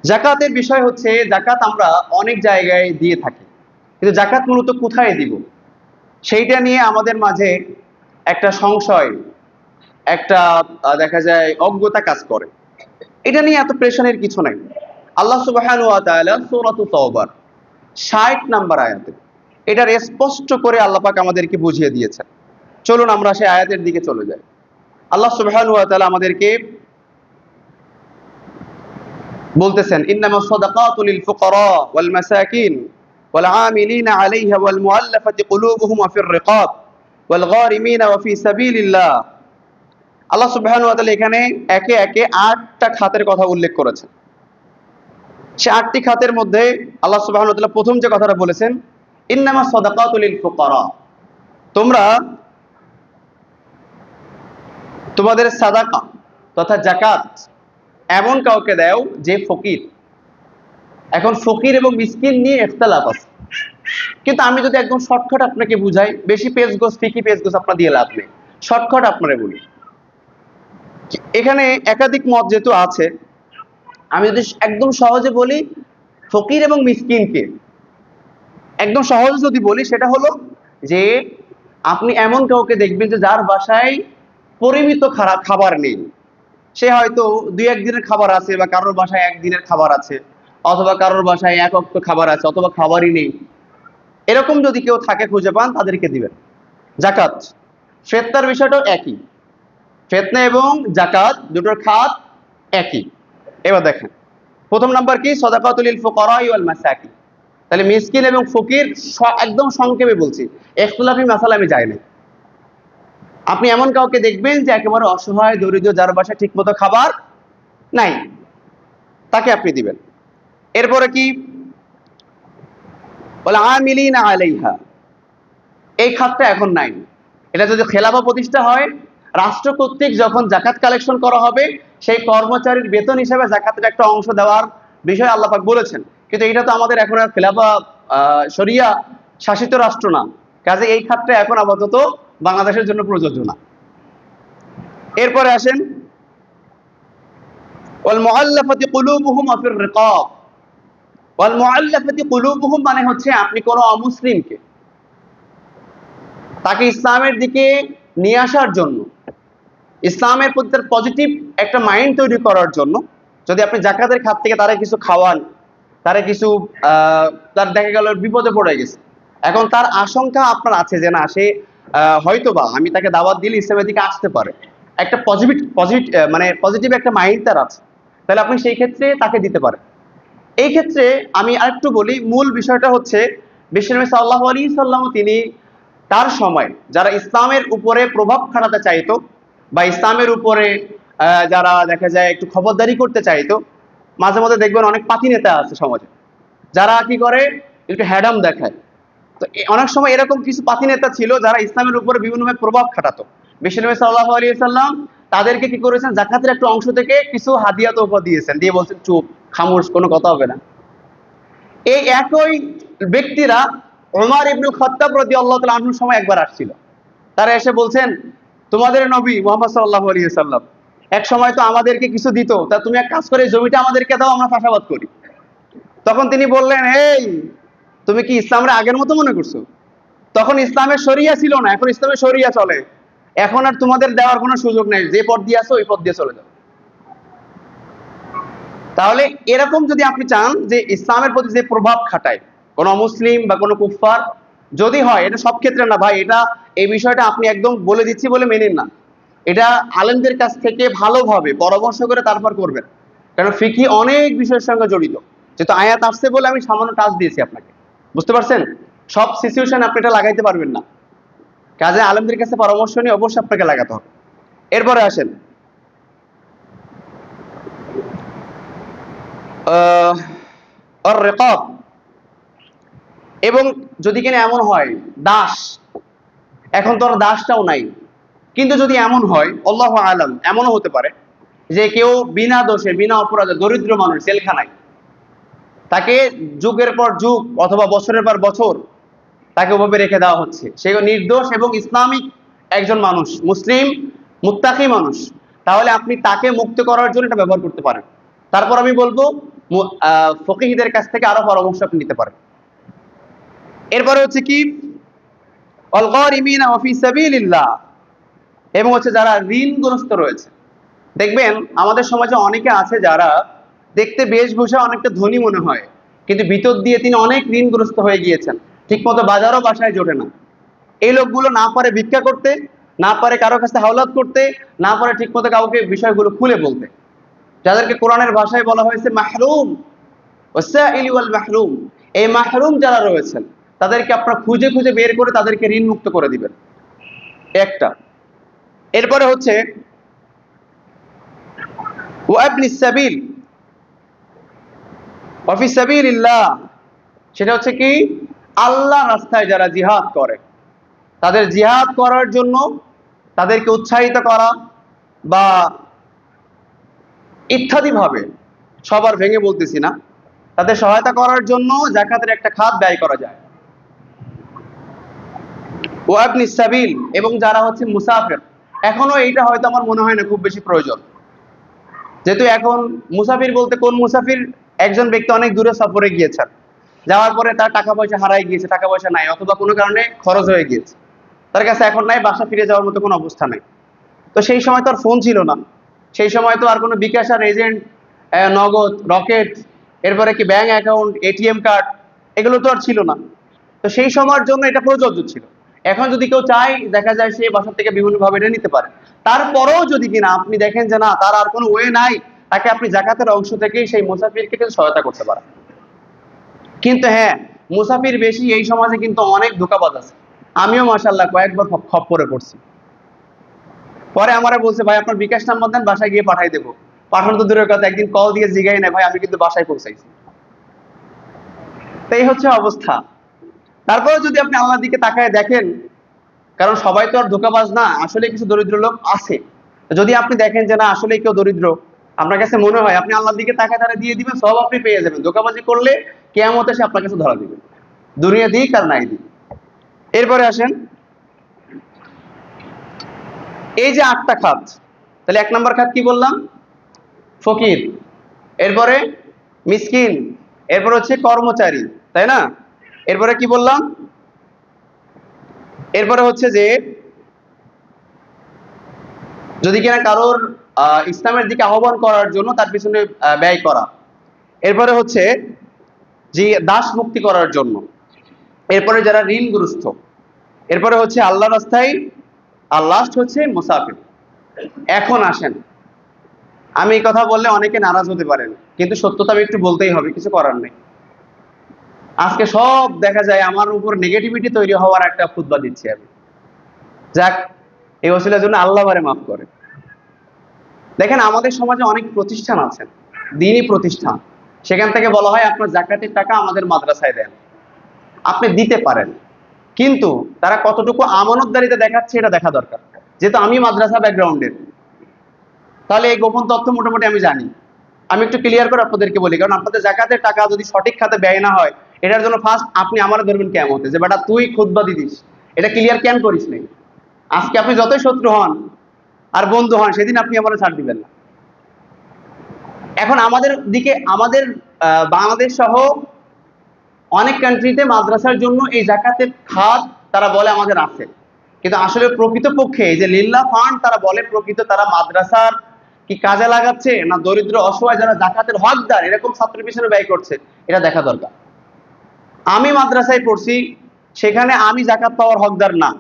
যাকাতের বিষয় হচ্ছে, যাকাত আমরা অনেক জায়গায় দিয়ে থাকি, কিন্তু যাকাত মূলত কোথায় দিব সেইটা নিয়ে আমাদের মাঝে একটা সংশয়, একটা দেখা যায় অজ্ঞতা কাজ করে। এটা নিয়ে এত প্রেশারের কিছু নাই। আল্লাহ সুবহানাহু ওয়া তাআলা সূরাতুত তাওবার ৬০ নম্বর আয়াতে এটার স্পষ্ট করে আল্লাহ পাক আমাদেরকে বুঝিয়ে দিয়েছেন। চলুন আমরা সেই আয়াতের দিকে চলে যাই। আল্লাহ সুবহানাহু ওয়া তাআলা আমাদেরকে বলতেছেন, ইন্নামাস সাদাকাতু লিল ফুকারা ওয়াল মাসাকিন ওয়াল আমিলিনা আলাইহা ওয়াল মুআল্লাফাতি কুলুবুহুম ওয়া ফির রিকাব ওয়াল গারিমিনা ওয়া ফি সাবিলিল্লাহ। আল্লাহ সুবহানাহু ওয়া তাআলা এখানে একে একে ৮টা খাতের কথা উল্লেখ করেছেন। সে ৮টি খাতের মধ্যে আল্লাহ সুবহানাহু ওয়া তাআলা প্রথম যে কথাটা বলেছেন, ইন্নামাস সাদাকাতু লিল ফুকারা, তোমরা তোমাদের সাদাকা তথা যাকাত এমন কাউকে দাও যে ফকির। এখন ফকির এবং মিসকিন নিয়ে ইখতিলাফ আছে, কিন্তু আমি যদি একদম শর্টকাট আপনাকে বুঝাই, বেশি পেজগোজ ফিকি পেজগোজ আপনার দিয়ে লাভ নেই, শর্টকাট আপনারে বলি। এখানে একাধিক মত যেহেতু আছে, আমি যদি একদম সহজে বলি, ফকির এবং মিসকিনকে একদম সহজে যদি বলি, সেটা হলো যে আপনি এমন কাউকে দেখবেন যে যার বাসায় পরিমিত খাবার নেই, সে হয়তো ২-১ দিনের খাবার আছে, বা কারোর বাসায় একদিনের খাবার আছে, অথবা কারোর বাসায় এক ওয়াক্ত খাবার আছে, অথবা খাবারই নেই। এরকম যদি কেউ থাকে খুঁজে পান, তাদেরকে দিবেন যাকাত। ফিতনার বিষয়টাও একই, ফিতনা এবং যাকাত দুটোর খাত একই। এবার দেখেন, প্রথম নাম্বার কি, সাদাকাতুল লিল ফুকারা ওয়াল মাসাকিন। তাহলে মিসকিন এবং ফকির একদম সংক্ষেপে বলছি, ইখতিলাফি মাসালা আমি যাই না। আপনি এমন কাউকে দেখবেন যে একেবারে অসহায় দরিদ্র, যার বাসায় ঠিকমতো খাবার নাই, তাকে আপনি দিবেন। এরপরে কি বলে, আমিলিনা আলাইহা, এই খাতটা এখন নাই। এটা যদি খেলাফা প্রতিষ্ঠা হয় রাষ্ট্র কর্তৃক যখন জাকাত কালেকশন করা হবে, সেই কর্মচারীর বেতন হিসেবে জাকাতের একটা অংশ দেওয়ার বিষয়ে আল্লাহ পাক বলেছেন। কিন্তু এটা তো আমাদের এখন আর খেলাফা শরিয়া শাসিত রাষ্ট্র না, কাজে এই খাতটা এখন আপাতত বাংলাদেশের জন্য প্রযোজ্য না। এরপরে আসেন, ওয়াল মুআল্লাফাতি কুলুবুহুম ওয়া ফির রিকাব। ওয়াল মুআল্লাফাতি কুলুবুহুম মানে হচ্ছে আপনি কোন অমুসলিমকে তাকে ইসলামের দিকে নিয়ে আসার জন্য, ইসলামের প্রতি তার পজিটিভ একটা মাইন্ড তৈরি করার জন্য যদি আপনি জাকাতের খাত থেকে তারা কিছু খাওয়ান, তারা কিছু তার দেখা গেল বিপদে পড়ে গেছে, এখন তার আশঙ্কা আপনার আছে যে না সে হয়তোবা আমি তাকে দাওয়াত দিলে ইসলামের দিকে আসতে পারে, একটা পজিটিভ একটা মাইন্ড তার আছে, তাহলে আপনি সেই ক্ষেত্রে তাকে দিতে পারেন। এই ক্ষেত্রে আমি আরেকটু বলি, মূল বিষয়টা হচ্ছে বিশ্বনবী সাল্লাল্লাহু আলাইহি সাল্লাম তিনি তার সময় যারা ইসলামের উপরে প্রভাব খাটাতে চাইতো বা ইসলামের উপরে যারা দেখা যায় একটু খবরদারি করতে চাইতো, মাঝে মধ্যে দেখবেন অনেক পাতি নেতা আছে সমাজে যারা কি করে একটু হ্যাডাম দেখায়। তো অনেক সময় এরকম কিছু পাতি নেতা ছিল যারা ইসলামের উপরে বিভিন্নভাবে প্রভাব খাটাতো। বিশ্বনবী সাল্লাল্লাহু আলাইহি সাল্লাম তাদেরকে কি করেছেন, জাকাতের একটা অংশ থেকে কিছু হাদিয়া তোফা দিয়েছেন, দিয়ে বলছেন চুপ, খামোশ, কোনো কথা হবে না। এই একই ব্যক্তিরা ওমর ইবনুল খাত্তাব রাদিয়াল্লাহু তাআলা আনহুর সময় একবার আসছিল, তারা এসে বলছেন তোমাদের নবী মুহাম্মদ সাল্লাল্লাহু আলাইহি সাল্লাম এক সময় তো আমাদেরকে কিছু দিত, তা তুমি এক কাজ করে জমিটা আমাদেরকে দাও, আমরা চাষাবাদ করি। তখন তিনি বললেন, এই তুমি কি ইসলামের আগের মতো মনে করছো? তখন ইসলামের শরিয়া ছিল না, এখন ইসলামের শরিয়া চলে, এখন আর তোমাদের দেওয়ার কোনো সুযোগ নেই, যে পথ দিয়ে আসো ওই পথ দিয়ে চলে যাও। তাহলে এরকম যদি আপনি চান যে ইসলামের প্রতি যে প্রভাব খাটায় কোন মুসলিম বা কোনো কুফফার, যদি হয়, এটা সব ক্ষেত্রে না ভাই, এটা এই বিষয়টা আপনি একদম বলে দিচ্ছি বলে মেনেন না, এটা আলেমদের কাছ থেকে ভালোভাবে পরামর্শ করে তারপর করবেন, কারণ ফিকহি অনেক বিষয়ের সঙ্গে জড়িত। যেহেতু আয়াত আসছে বলে আমি সামান্য টাচ দিয়েছি আপনাকে, বুঝতে পারছেন? সব সিচুয়েশন আপনি এটা লাগাইতে পারবেন না, কাজে আলেমদের কাছে পরামর্শ নিয়ে অবশ্যই আপনাকে লাগাতে হবে। এরপরে আসেন, আর রিকাব, এবং যদি কিনা এমন হয় দাস, এখন তো আর দাসটাও নাই, কিন্তু যদি এমন হয় আল্লাহু আলাম, এমনও হতে পারে যে কেউ বিনা দোষে বিনা অপরাধে দরিদ্র মানুষ জেলখানায়, তাকে যুগের পর যুগ অথবা বছরের পর বছর তাকে ওভাবে রেখে দেওয়া হচ্ছে, সে নির্দোষ এবং ইসলামিক একজন মানুষ, মুসলিম মুত্তাকি মানুষ, তাহলে আপনি তাকে মুক্ত করার জন্য এটা ব্যবহার করতে পারেন। তারপর আমি বলবো ফকিহদের কাছ থেকে আরো পরামর্শ আপনি নিতে পারেন। এরপরে হচ্ছে কি, আল গারিমিনা ওয়া ফি সাবিলিল্লাহ, এবং হচ্ছে যারা ঋণগ্রস্ত রয়েছে। দেখবেন আমাদের সমাজে অনেকে আছে যারা দেখতে বেশভূষা অনেকটা ধনী মনে হয়, কিন্তু ভিতর দিয়ে তিনি অনেক ঋণগ্রস্ত হয়ে গিয়েছেন, ঠিকমতো বাজারও বাসায় জোটে না। এই লোকগুলো না পারে ভিক্ষা করতে, না পারে কারো কাছে হাওলাত করতে, না পারে ঠিকমতো কাউকে বিষয়গুলো খুলে বলতে, যাদেরকে কোরআনের ভাষায় বলা হয়েছে মাহরুম, ওয়াসাইলি ওয়াল মাহরুম। এই মাহরুম যারা রয়েছেন তাদেরকে আপনারা খুঁজে খুঁজে বের করে তাদেরকে ঋণ মুক্ত করে দিবেন, একটা। এরপরে হচ্ছে ওয়াবনিস সাবিল ওয়া ফি সাবিলিল্লাহ, সেটা হচ্ছে কি আল্লাহ রাস্তায় যারা জিহাদ করে, তাদের জিহাদ করার জন্য তাদেরকে উৎসাহিত করা বা ইত্যাদি ভাবে, সবার ভেঙে বলতেছি না, তাদের সহায়তা করার জন্য যাকাতের একটা খাত ব্যয় করা যায়। ওয়াবনিস সাবিল, এবং যারা হচ্ছে মুসাফির, এখনো এইটা হয়তো আমার মনে হয় না খুব বেশি প্রয়োজন, যেহেতু এখন মুসাফির বলতে কোন মুসাফির, একজন ব্যক্তি অনেক দূরে সফরে গিয়েছেন, যাওয়ার পরে তার টাকা পয়সা হারাই গিয়েছে, টাকা পয়সা নাই, অথবা কোনো কারণে খরচ হয়ে গিয়েছে, তার কাছে এখন নাই, বাসা ফিরে যাওয়ার মতো কোনো অবস্থা নাই। তো সেই সময় তো আর ফোন ছিল না, সেই সময় তো আর কোনো বিকাশ আর এজেন্ট, নগদ, রকেট, এরপরে কি ব্যাংক অ্যাকাউন্ট, এটিএম কার্ড, এগুলো তো আর ছিল না। তো সেই সময়ের জন্য এটা প্রযোজ্য ছিল। এখন যদি কেউ চায়, দেখা যায় সে বাসা থেকে বিভিন্নভাবে এটা নিতে পারে। তারপরেও যদি কিনা আপনি দেখেন যে না তার আর কোনো ওয়ে নাই, তাকে আপনি জাকাতের অংশ থেকেই সেই মুসাফিরকে কিন্তু সহায়তা করতে পারেন। কিন্তু হ্যাঁ, মুসাফির বেশি এই সমাজে কিন্তু অনেক ধোঁকাবাজ আছে, আমিও মাশাআল্লাহ কয়েকবার খপ্পরে পড়ছি। পরে আমারে বলছে ভাই আপনার বিকাশ নাম্বার দেন, বাসায় গিয়ে পাঠাই দেবো। পাঠানো তো দূরের কথা, একদিন কল দিয়ে জিগাই না, ভাই আমি কিন্তু বাসায় পৌঁছাইছি। তো এই হচ্ছে অবস্থা। তারপরে যদি আপনি আল্লাহর দিকে তাকায় দেখেন, কারণ সবাই তো আর ধোঁকাবাজ না, আসলে কিছু দরিদ্র লোক আছে। যদি আপনি দেখেন যে না আসলে কেউ দরিদ্র, আপনার কাছে মনে হয়, আপনি আল্লাহর দিকে তাকায় তারা দিয়ে দিবেন, সব আপনি পেয়ে যাবেন। ধোঁকাবাজি করলে কিয়ামতে সে আপনার কাছে ধরা দিবে, দুনিয়া দিক আর নাই দিক। এরপরে আসেন, এই যে 8টা খাত, তাহলে 1 নম্বর খাত কি বললাম? ফকির, এরপরে মিসকিন, এরপরে হচ্ছে কর্মচারী, তাই না? এরপরে কি বললাম? এরপরে হচ্ছে যে যদি কিনা কারোর ইসলামের দিকে আহ্বান করার জন্য তার পিছনে ব্যয় করা। এরপরে হচ্ছে যে দাস মুক্তি করার জন্য। এরপরে যারা ঋণগ্রস্ত। এরপরে হচ্ছে আল্লাহ রাস্তায়। আর লাস্ট হচ্ছে মুসাফির। এখন আসেন, আমি এই কথা বললে অনেকে নারাজ হতে পারেন, কিন্তু সত্যতা আমি একটু বলতেই হবে, কিছু করার নেই। আজকে সব দেখা যায় আমার উপর নেগেটিভিটি তৈরি হওয়ার একটা খুতবা দিচ্ছি আমি। যাক, এই ওসিলার জন্য আল্লাহ বারে মাফ করে। দেখেন, আমাদের সমাজে অনেক প্রতিষ্ঠান আছেন, দিনই প্রতিষ্ঠান, সেখান থেকে বলা হয় আপনার জাকাতের টাকা আমাদের মাদ্রাসায় দেন। আপনি দিতে পারেন, কিন্তু তারা কতটুকু আমানতদারিতে দেখাচ্ছে এটা দেখা দরকার। যেহেতু আমি মাদ্রাসা ব্যাকগ্রাউন্ডের, তাহলে এই গোপন তথ্য মোটামুটি আমি জানি। আমি একটু ক্লিয়ার করে আপনাদেরকে বলি, কারণ আপনাদের জাকাতের টাকা যদি সঠিক খাতে ব্যয় না হয়, এটার জন্য ফার্স্ট আপনি আমার ধরবেন কেমতে যে বেটা তুই খুতবা দিদিস, এটা ক্লিয়ার কেন করিস নাই। আজকে আপনি যতই শত্রু হন আর বন্ধু হন, সেদিন আপনি আমার ছাড় দিবেন না। এখন আমাদের দিকে, আমাদের বাংলাদেশ সহ অনেক কান্ট্রিতে মাদ্রাসার জন্য এই জাকাতের খাত তারা বলে আমাদের আছে, কিন্তু আসলে প্রকৃতপক্ষে এই যে লিল্লাহ ফান্ড তারা বলে, প্রকৃত তারা মাদ্রাসার কি কাজে লাগাচ্ছে না দরিদ্র অসহায় যারা জাকাতের হকদার এরকম ছাত্রের পিছনে ব্যয় করছে, এটা দেখা দরকার। আমি মাদ্রাসায় পড়ছি, সেখানে আমি জাকাত পাওয়ার হকদার না।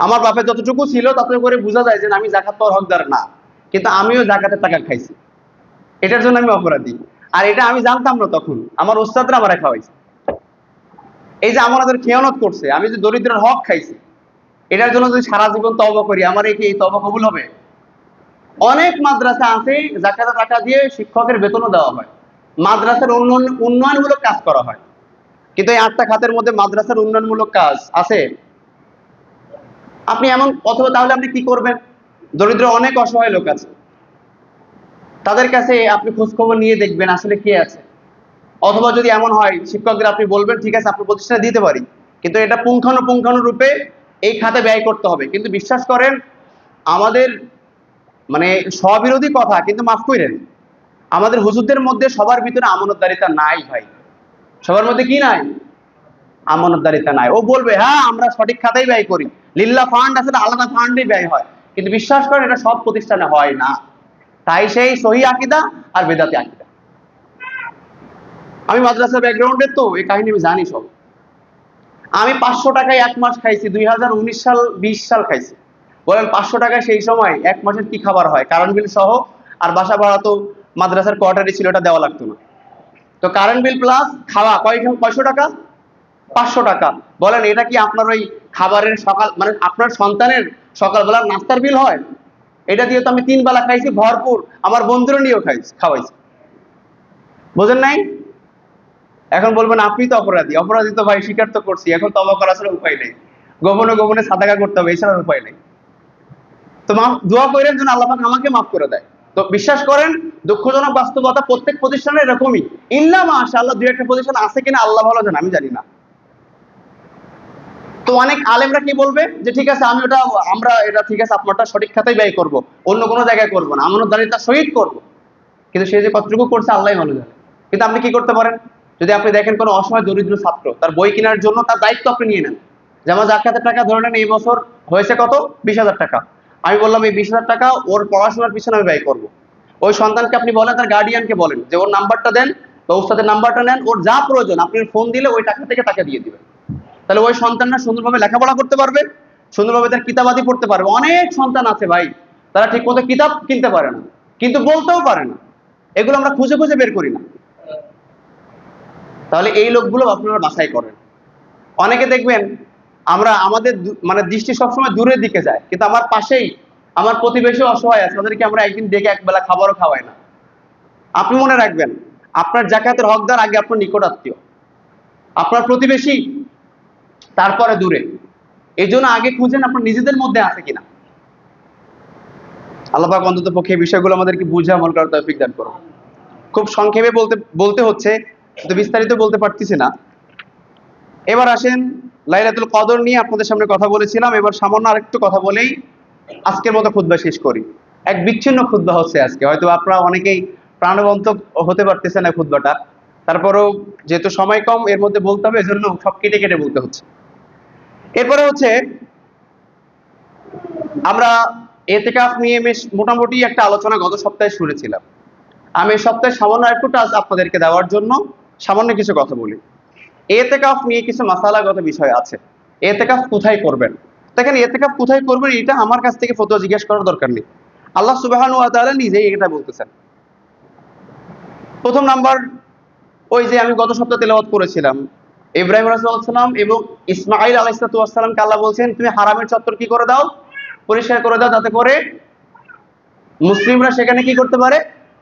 আমার বাপের যতটুকু ছিল তাতে করে বোঝা যায় যে আমি জাকাত পাওয়ার হকদার না, কিন্তু আমিও জাকাতের টাকা খাইছি, এটার জন্য আমি অপরাধী। আর এটা আমি জানতাম না তখন, আমার ওস্তাদরা আমারে খাওয়াইছে। এই যে আমাদের খেয়ানত করছে, আমি যে দরিদ্রের হক খাইছি, এটার জন্য যদি সারা জীবন তওবা করি, আমার এই তওবা কবুল হবে? অনেক মাদ্রাসা আছে জাকাতের টাকা দিয়ে শিক্ষকের বেতনও দেওয়া হয়, মাদ্রাসার উন্নয়নমূলক কাজ করা হয়, কিন্তু এই 8টা খাতের মধ্যে মাদ্রাসার উন্নয়নমূলক কাজ আছে? আপনি এমন, অথবা তাহলে আপনি কি করবেন? দরিদ্র অনেক অসহায় লোক আছে, তাদের কাছে আপনি খোঁজখবর নিয়ে দেখবেন আসলে কে আছে। অথবা যদি এমন হয়, শিক্ষকদের আপনি বলবেন ঠিক আছে আপনার প্রতিষ্ঠানে দিতে পারি, কিন্তু এটা পুঙ্খানুপুঙ্খানু রূপে এই খাতে ব্যয় করতে হবে। কিন্তু বিশ্বাস করেন, আমাদের মানে স্ববিরোধী কথা কিন্তু মাফ করেন, আমাদের হুজুরদের মধ্যে সবার ভিতরে আমানতদারিতা নাই ভাই। সবার মধ্যে কি নাই? আমানতদারিতা নাই। ও বলবে হ্যাঁ আমরা সঠিক খাতেই ব্যয় করি, লিল্লাহ ফান্ড আছে, আলাদা ফান্ডে ব্যয় হয়, কিন্তু বিশ্বাস করেন এটা সব প্রতিষ্ঠানে হয় না। তাই সেই সহি আকীদা আর বেদাতি আকীদা। আমি মাদ্রাসা ব্যাকগ্রাউন্ডের, তো এই কাহিনী আমি জানি সব। আমি 500 টাকায় 1 মাস খাইছি, 2019 সাল 20 সাল খাইছি। বলেন 500 টাকায় সেই সময় 1 মাসের কি খাবার হয়? কারেন্ট বিল সহ, আর বাসা ভাড়া তো মাদ্রাসার কোয়ার্টারে ছিল, এটা দেওয়া লাগতো না। তো কারেন্ট বিল প্লাস খাওয়া কয়শো টাকা? 500 টাকা। বলেন এটা কি আপনার ওই খাবারের সকাল, মানে আপনার সন্তানের সকালবেলার নাস্তার বিল হয়? এটা দিয়ে তো আমি 3 বেলা খাইছি ভরপুর, আমার বন্ধুরা নিয়েও খাওয়াইছি। বোঝেন নাই? এখন বলবেন আপনি তো অপরাধী। অপরাধী তো ভাই স্বীকার তো করছি, এখন তওবা করা ছাড়া উপায় নেই, গোপনে গোপনে সাদাকা করতে হবে, এছাড়া উপায় নেই। তো দোয়া করেন যেন আল্লাহ পাক আমাকে মাফ করে দেয়। তো বিশ্বাস করেন, দুঃখজনক বাস্তবতা প্রত্যেক প্রতিষ্ঠানে এরকমই। ইল্লা মাশাআল্লাহ 2-1টা প্রতিষ্ঠান আছে কিনা আল্লাহ ভালো জানে, আমি জানি না। তো অনেক আলেমরা কি বলবে যে ঠিক আছে আমরা এটা ঠিক আছে আপনারটা সঠিক খাতায় ব্যয় করব, অন্য কোনো জায়গায় করব না, আমানতদারিতা শহীদ করব। কিন্তু সে যে কতটুকু করছে আল্লাহই ভালো জানে। কিন্তু আপনি কি করতে পারেন? যদি আপনি দেখেন কোনো অসহায় দরিদ্র ছাত্র, তার বই কেনার জন্য তার দায়িত্ব আপনি নিয়ে নেন। যেমন জাকাতের টাকা ধরে নেন এই বছর হয়েছে কত? 20,000 টাকা। আমি বললাম এই 20,000 টাকা ওর পড়াশোনার পিছনে আমি ব্যয় করব। ওই সন্তানকে আপনি বলেন, তার গার্ডিয়ানকে বলেন যে ওর নাম্বারটা দেন বা উস্তাদের নাম্বারটা নেন, ওর যা প্রয়োজন আপনি ফোন দিলে ওই টাকা থেকে তাকে দিয়ে দিবেন। তাহলে ওই সন্তানরা সুন্দরভাবে লেখাপড়া করতে পারবে, সুন্দরভাবে তার কিতাবাদি পড়তে পারবে। অনেক সন্তান আছে ভাই, তারা ঠিক মতো কিতাব কিনতে পারে না, কিন্তু বলতেও পারে না। এগুলো আমরা খুঁজে খুঁজে বের করি না। তাহলে এই লোকগুলো আপনারা বাছাই করেন। অনেকে দেখবেন আমাদের মানে দৃষ্টি সবসময় দূরের দিকে যায়, কিন্তু আমার পাশেই আমার প্রতিবেশী অসহায় আছে, তাদেরকে আমরা একদিন ডেকে একবেলা খাবারও খাওয়াই না। আপনি মনে রাখবেন, আপনার জাকাতের হকদার আগে আপনার নিকট আত্মীয়, আপনার প্রতিবেশী, তারপরে দূরে। এই জন্য আগে খুঁজেন আপনার নিজেদের মধ্যে আছে কিনা। আল্লাহ পাক অন্তত পক্ষে এই বিষয়গুলো আমাদেরকে বুঝে আমল করার তৌফিক দান করুন। খুব সংক্ষেপে বলতে হচ্ছে, তো বিস্তারিত বলতে পারতেছি না। এবার আসেন, লাইলাতুল কদর নিয়ে আপনাদের সামনে কথা বলেছিলাম, এবার সামান্য আরেকটু কথা বলেই আজকের মতো খুতবা শেষ করি। এক বিচ্ছিন্ন খুতবা হচ্ছে আজকে, হয়তো আপনারা অনেকেই প্রাণবন্ত হতে পারতেছেন না খুতবাটা, তারপরেও যেহেতু সময় কম এর মধ্যে বলতে হবে, এজন্য সব কেটে কেটে বলতে হচ্ছে। এরপরে হচ্ছে আমরা ইতিকাফ নিয়ে বেশ মোটামুটি একটা আলোচনা গত সপ্তাহে শুনেছিলাম। আমি এই সপ্তাহে সামান্য একটু টাচ আপনাদেরকে দেওয়ার জন্য সামান্য কিছু কথা বলি। ইতিকাফ নিয়ে কিছু মাসালাগত বিষয় আছে। ইতিকাফ কোথায় করবেন? দেখেন, ইতিকাফ কোথায় করবেন এটা আমার কাছ থেকে ফতোয়া জিজ্ঞেস করার দরকার নেই, আল্লাহ সুবহানাহু ওয়া তাআলা নিজেই এটা বলতেছেন। প্রথম নাম্বার, ওই যে আমি গত সপ্তাহে তেলাওয়াত করেছিলাম, ইব্রাহিম আলাইহিস সালাম এবং ইসমাঈল আলাইহিস সালামকে আল্লাহ বলছেন তুমি হারামের চত্বর কি করে দাও, পরিষ্কার করে দাও, যাতে করে মুসলিমরা সেখানে কি করতে পারে,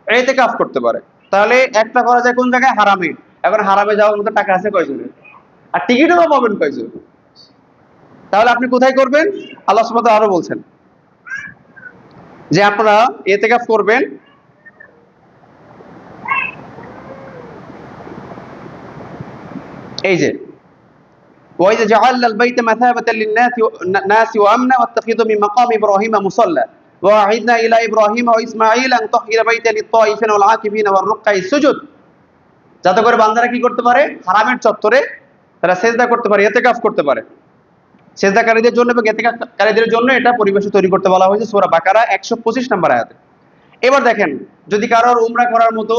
ইতিকাফ করতে পারে। তাহলে একটা করা যায় কোন জায়গায়, হারামে। এখন হারামে যাওয়ার মতো টাকা আছে কয়জনের, আর টিকিটও বা পাবেন কয়জন? তাহলে আপনি কোথায় করবেন? আল্লাহ সুবহানাহু ওয়া তাআলা আরো বলছেন যে আপনারা ইতিকাফ করবেন এই যে ওয়াইযা জাআলনাল বাইতা মাসাবাতাল লিন-নাসি ওয়া আমনা ওয়াত্তাখিযু মিন মাকামি ইব্রাহিমা মুসাল্লা ওয়া আ'ইদনা ইলা ইব্রাহিমা ওয়া ইসমাঈল আন তাহহিরা বাইতা লিত-তায়িফিনা ওয়াল আকিফিনা ওয়ার রুকআই সুজুদ, যাতে করে বান্দারা কি করতে পারে, হারামের চত্বরে তারা সিজদা করতে পারে, ইতিকাফ করতে পারে। সিজদাকারীদের জন্য এবং ইতিকাফকারীদের জন্য এটা পরিবেশ তৈরি করতে বলা হয়েছে সূরা বাকারা 125 নম্বর আয়াতে। এবার দেখেন, যদি কারোর উমরা করার মতো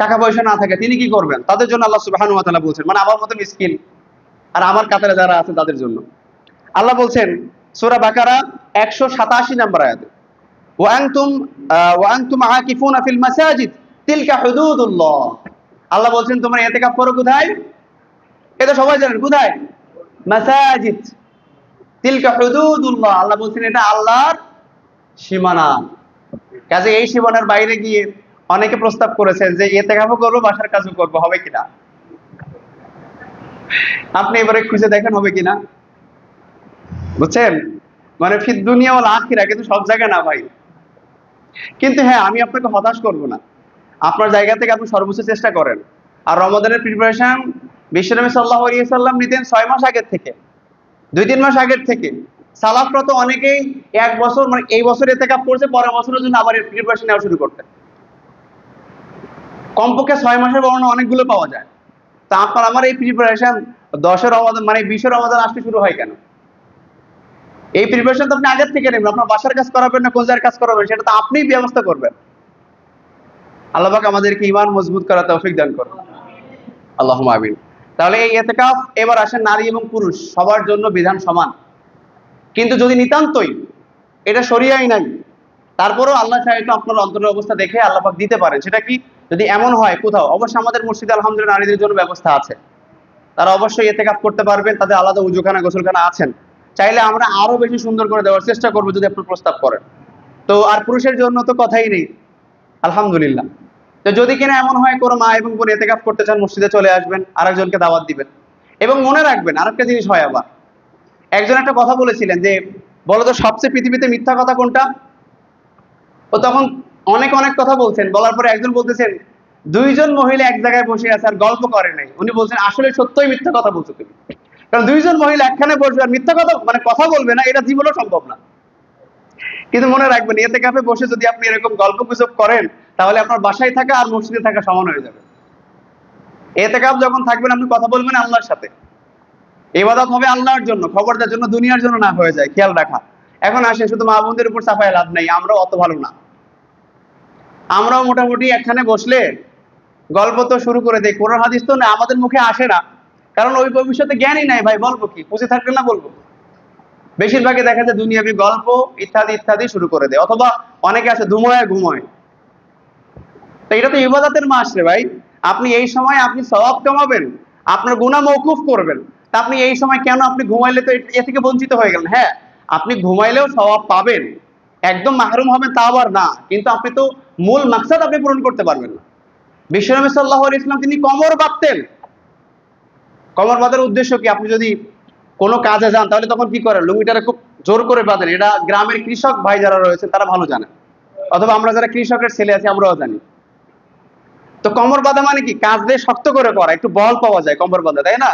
টাকা পয়সা না থাকে তিনি কি করবেন? তাদের জন্য আল্লাহ সুবহানাহু ওয়া তাআলা বলছেন, মানে আমার মতো মিসকিন আর আমার কাতারে যারা আছে তাদের জন্য আল্লাহ বলছেন সূরা বাকারা 187 নম্বর আয়াতে, ওয়া আনতুম আকিফুনা ফিল মাসাজিদ তিলকা হুদুদুল্লাহ। আল্লাহ বলছেন তোমরা ইতিকাফ করো কোথায়? এটা সবাই জানেন কোথায়, মাসাজিদ। তিলকা হুদুদুল্লাহ, আল্লাহ বলছেন এটা আল্লাহর সীমানা। কাজে এই সীমানার বাইরে গিয়ে অনেকে প্রস্তাব করেছেন যে ইতিকাফও করবো বাসার কাজও করবো, হবে কিনা? আপনি এবারে খুঁজে দেখেন হবে কিনা, বুঝছেন? মানে ফিদ দুনিয়া ওয়াল আখিরা, কিন্তু সব জায়গায় না ভাই। কিন্তু হ্যাঁ, আমি আপনাকে হতাশ করব না, আপনার জায়গা থেকে আপনি সর্বোচ্চ চেষ্টা করেন। আর রমাদানের প্রিপারেশন বিশ্বনবী সাল্লাল্লাহু আলাইহি ওয়াসাল্লাম নিতেন 6 মাস আগের থেকে, 2-3 মাস আগের থেকে। সালাফরা তো অনেকেই 1 বছর, মানে এই বছর ইতিকাফ করছে, পরের বছরের জন্য আবার প্রিপারেশন নেওয়া শুরু করতেন। কমপক্ষে 6 মাসের বর্ণনা অনেকগুলো পাওয়া যায়। তা আপনার আমার এই প্রিপারেশন 10 রমাদান মানে 20 রমাদান আসতে শুরু হয় কেন? এই প্রিপারেশন তো আপনি আগের থেকে নেবেন। আপনার বাসার কাজ করাবেন না কোন জায়গার কাজ করাবেন সেটা তো আপনিই ব্যবস্থা করবেন। আল্লাহ পাক আমাদেরকে ঈমান মজবুত করার তৌফিক দান করুন, আল্লাহুম্মা আমিন। তাহলে এই ইতিকাফ, এবার আসেন নারী এবং পুরুষ সবার জন্য বিধান সমান। কিন্তু যদি নিতান্তই এটা শরিয়াই নাই, তারপরেও আল্লাহ চাইতো আপনার অন্তরের অবস্থা দেখে আল্লাহ পাক দিতে পারেন। সেটা কি? যদি এমন হয় কোথাও, অবশ্যই আমাদের মসজিদে আলহামদুলিল্লাহ নারীদের জন্য ব্যবস্থা আছে, তারা অবশ্যই ইতিকাফ করতে পারবেন, তাদের আলাদা উযুখানা গোসলখানা আছেন। চাইলে আমরা আরো বেশি সুন্দর করে দেওয়ার চেষ্টা করবো যদি আপনি প্রস্তাব করেন। তো আর পুরুষের জন্য তো কথাই নেই, আলহামদুলিল্লাহ। তো যদি কিনা এমন হয় কোনো মা এবং বোন ইতিকাফ করতে চান, মসজিদে চলে আসবেন, আরেকজনকে দাওয়াত দিবেন। এবং মনে রাখবেন আরেকটা জিনিস হয় আবার, একজন একটা কথা বলেছিলেন যে বলো তো সবচেয়ে পৃথিবীতে মিথ্যা কথা কোনটা? ও তখন অনেক অনেক কথা বলছেন, বলার পরে একজন বলতেছেন 2 জন মহিলা এক জায়গায় বসে আছে আর গল্প করে নাই। উনি বলছেন আসলে সত্যই মিথ্যা কথা বলছো তুমি, কারণ 2 জন মহিলা একখানে বসবে আর মিথ্যা কথা মানে কথা বলবে না, এটা জীবনেও সম্ভব না। কিন্তু মনে রাখবেন ইতিকাফে বসে যদি আপনি এরকম গল্প গুজব করেন, তাহলে আপনার বাসায় থাকা আর মসজিদে থাকা সমান হয়ে যাবে। ইতিকাফ যখন থাকবেন আপনি কথা বলবেন আল্লাহর সাথে, ইবাদত হবে আল্লাহর জন্য, খবরদার জন্য দুনিয়ার জন্য না হয়ে যায়, খেয়াল রাখা। এখন আসে শুধু মা বোনদের উপর চাপায় লাভ নাই, আমরাও অত ভালো না। আমরাও মোটামুটি একখানে বসলে গল্প তো শুরু করে দেয়, কোরআন হাদিস তো না আমাদের মুখে আসে না, কারণ ওই ভবিষ্যতে জ্ঞানই নাই ভাই। বলবো কি, পুঁজি থাকলে না বলবো। বেশিরভাগই দেখা যায় দুনিয়াবি গল্প ইত্যাদি ইত্যাদি শুরু করে দেয়, অথবা অনেকে আছে ধুমোয় ঘুমোয়। তো এটা তো ইবাদতের মাস রে ভাই। আপনি এই সময় আপনি সওয়াব কামাবেন, আপনার গুনাহ মওকুফ করবেন। তা আপনি এই সময় কেন আপনি ঘুমাইলে তো এ থেকে বঞ্চিত হয়ে গেলেন। হ্যাঁ, আপনি ঘুমাইলেও সওয়াব পাবেন, একদম মাহরুম হবেন তা আবার না, কিন্তু আপনি তো মূল মাকসাদ আপনি পূরণ করতে পারবেন না। বিশ্বনবী সাল্লাল্লাহু আলাইহি ওয়াসাল্লাম তিনি কমর বাঁধতেন। কমর বাঁধার উদ্দেশ্য কি? আপনি যদি কোনো কাজে যান তাহলে তখন কি করেন? লুঙ্গিটারে খুব জোর করে বাঁধেন। এটা গ্রামের কৃষক ভাই যারা রয়েছে তারা ভালো জানে, অথবা আমরা যারা কৃষকের ছেলে আছি আমরাও জানি। তো কোমর বাঁধা মানে কি? কাজ দিয়ে শক্ত করে করা, একটু বল পাওয়া যায় কোমর বাঁধা, তাই না?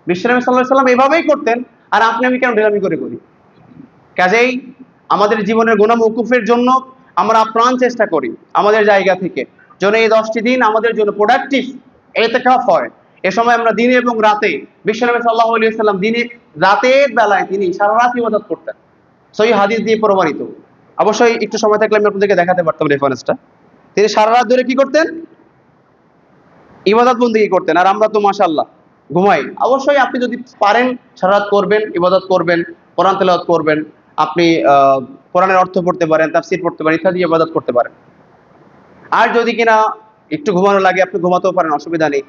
বিশ্বনবী সাল্লাল্লাহু আলাইহি সাল্লাম এভাবেই করতেন, আর আপনি আমি কেন ঢিলামি করে করি? কাজেই আমাদের জীবনের গুনাহ মওকুফের জন্য আমরা প্রাণ চেষ্টা করি আমাদের জায়গা থেকে যেন এই 10টি দিন আমাদের জন্য প্রোডাক্টিভ ইতিকাফ হয়। এ সময় আমরা দিনে এবং রাতে, বিশ্বনবী সাল্লাল্লাহু আলাইহি ওয়াসাল্লাম দিনে রাতের বেলায় তিনি সারা রাত ইবাদত করতেন, সহিহ হাদিস দিয়ে প্রমাণিত। অবশ্যই একটু সময় থাকলে আমি আপনাদেরকে দেখাতে পারতাম রেফারেন্সটা। তিনি সারা রাত ধরে কি করতেন? ইবাদত বন্দেগী করতেন। আর আমরা তো মাশাআল্লাহ ঘুমাই। অবশ্যই আপনি যদি পারেন সারা রাত করবেন, ইবাদত করবেন, কোরআন তেলাওয়াত করবেন, আপনি কোরআনের অর্থ পড়তে পারেন, তাফসীর পড়তে পারেন, ইত্যাদি ইবাদত করতে পারেন। আর যদি কিনা একটু ঘুমানো লাগে আপনি ঘুমাতেও পারেন, অসুবিধা নেই।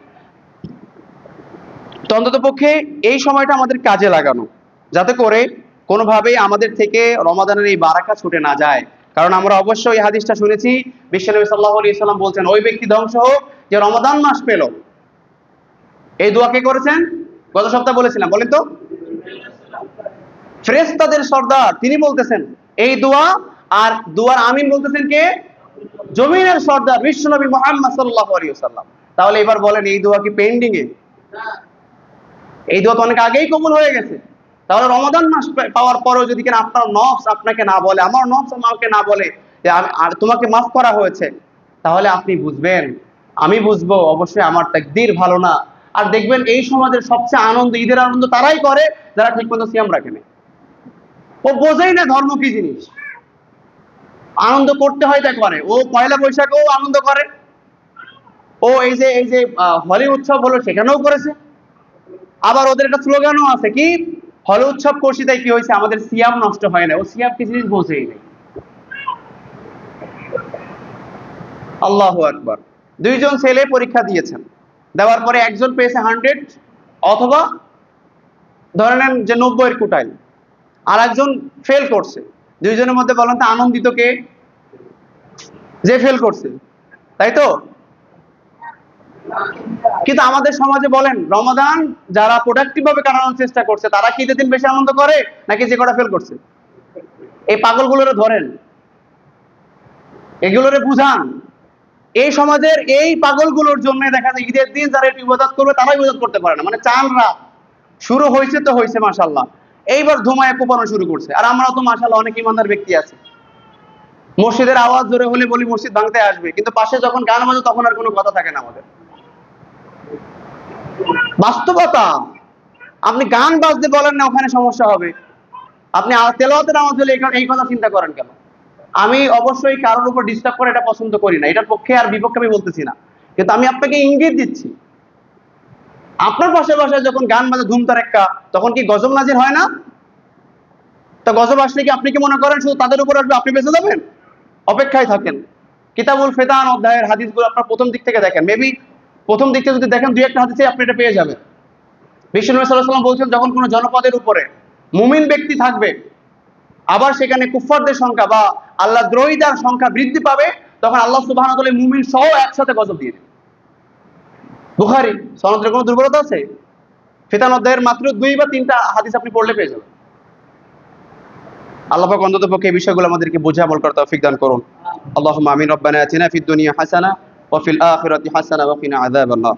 তো অন্ততপক্ষে এই সময়টা আমাদের কাজে লাগানো, যাতে করে কোনোভাবেই আমাদের থেকে রমাদানের এই বারাকা ছুটে না যায়। কারণ আমরা অবশ্যই এই হাদিসটা শুনেছি, বিশ্বনবী সাল্লাল্লাহু আলাইহি সাল্লাম বলছেন, ওই ব্যক্তি ধ্বংস হোক যে রমাদান মাস পেল। এই দোয়া কে করেছেন? গত সপ্তাহে বলেছিলাম, বলেন তো। ফেরেশতাদের সর্দার তিনি বলতেছেন এই দোয়া, আর দোয়ার আমিন বলতেছেন কে? জমিনের সর্দার বিশ্বনবী মুহাম্মদ সাল্লাল্লাহু আলাইহি ওয়াসাল্লাম। তাহলে এবার বলেন এই দোয়া কি পেন্ডিং এ? এই দোয়া তো অনেক আগেই কবুল হয়ে গেছে। তাহলে রমাদান মাস পাওয়ার পরেও যদি কিনা আপনার নফস আপনাকে না বলে, আমার নফস আমাকে না বলে যে আর তোমাকে মাফ করা হয়েছে, তাহলে আপনি বুঝবেন, আমি বুঝবো অবশ্যই আমার তাকদীর ভালো না। আর দেখবেন এই সমাজের সবচেয়ে আনন্দ, ঈদের আনন্দ তারাই করে যারা ঠিকমতো সিয়াম রাখে না। ও বোঝেই না ধর্ম কি জিনিস, আনন্দ করতে হয় তা করে। ও পয়লা বৈশাখেও আনন্দ করে, ও এই যে হোলি উৎসব হলো সেখানেও করেছে। আবার ওদের একটা স্লোগানও আছে, কি? হল উৎসব করছি তাই কি হয়েছে, আমাদের সিয়াম নষ্ট হয় না। ও সিয়াম কি জিনিস বোঝেই নেই। আল্লাহু আকবার। দুইজন ছেলে পরীক্ষা দিয়েছেন, দেওয়ার পরে একজন পেয়েছে 100 অথবা ধরে নেন যে 90 এর কোটায়, আর একজন ফেল করছে। দুইজনের মধ্যে বলেন তো আনন্দিত কে? যে ফেল করছে, তাই তো? কিন্তু আমাদের সমাজে বলেন রমাদান যারা প্রোডাক্টিভ ভাবে কাটানোর চেষ্টা করছে তারা কি ঈদের দিন বেশি আনন্দ করে নাকি যে কটা ফেল করছে? এই পাগলগুলোরে ধরেন, এগুলোরে বুঝান। এই সমাজের এই পাগলগুলোর জন্য দেখা যায় ঈদের দিন যারা একটু ইবাদত করবে তারাই ইবাদত করতে পারে না। মানে চান রাত শুরু হয়েছে তো হয়েছে মাশাআল্লাহ, এইবার ধুমায় কোপানো শুরু করছে। আর আমরা তো মাশাআল্লাহ অনেক ইমানদার ব্যক্তি আছে, মসজিদের আওয়াজ জোরে হলে বলি মসজিদ ভাঙতে আসবে, কিন্তু পাশে যখন গান বাজে তখন আর কোনো কথা থাকে না আমাদের। বাস্তবতা। আপনি গান বাজতে বলেন না ওখানে সমস্যা হবে, আপনি তেলাওয়াতের আওয়াজ হলে এই কথা চিন্তা করেন কেন? আমি অবশ্যই কারোর উপর ডিস্টার্ব করে এটা পছন্দ করি না, এটার পক্ষে আর বিপক্ষে আমি বলতেছি না, কিন্তু আমি আপনাকে ইঙ্গিত দিচ্ছি। আপনার পাশে বাসায় যখন গান বাজে ধুমতার একটা, তখন কি গজব নাজির হয় না? তো গজব আসলে কি আপনি কি মনে করেন শুধু তাদের উপর আসবে আপনি বেঁচে যাবেন? অপেক্ষায় থাকেন। কিতাবুল ফিতান অধ্যায়ের হাদিসগুলো আপনার প্রথম দিক থেকে দেখেন, মেবি প্রথম দিক থেকে যদি দেখেন দুই একটা হাদিসে আপনি এটা পেয়ে যাবেন। বিশ্বনবী সাল্লাল্লাহু আলাইহি ওয়াসাল্লাম বলছেন যখন কোনো জনপদের উপরে মুমিন ব্যক্তি থাকবে, আবার সেখানে কুফফারদের সংখ্যা বা আল্লাহ দ্রোহীদের সংখ্যা বৃদ্ধি পাবে, তখন আল্লাহ সুবহানাহু ওয়া তাআলা মুমিন সহ একসাথে গজব দিয়ে দেবে। বুখারী, সনদের কোনো দুর্বলতা আছে? ফিতান অধ্যায়ের মাত্র 2 বা 3টা হাদিস আপনি পড়লে পেয়ে যাবেন। আল্লাহ পাক অন্ততপক্ষে এই বিষয়গুলো আমাদেরকে বুঝে আমল করার তৌফিক দান করুন। আল্লাহুম্মা আমিন। রব্বানা আতিনা ফিদ দুনিয়া হাসানাহ ওয়া ফিল আখিরাতি হাসানাহ ওয়া কিনা আযাবান্নার।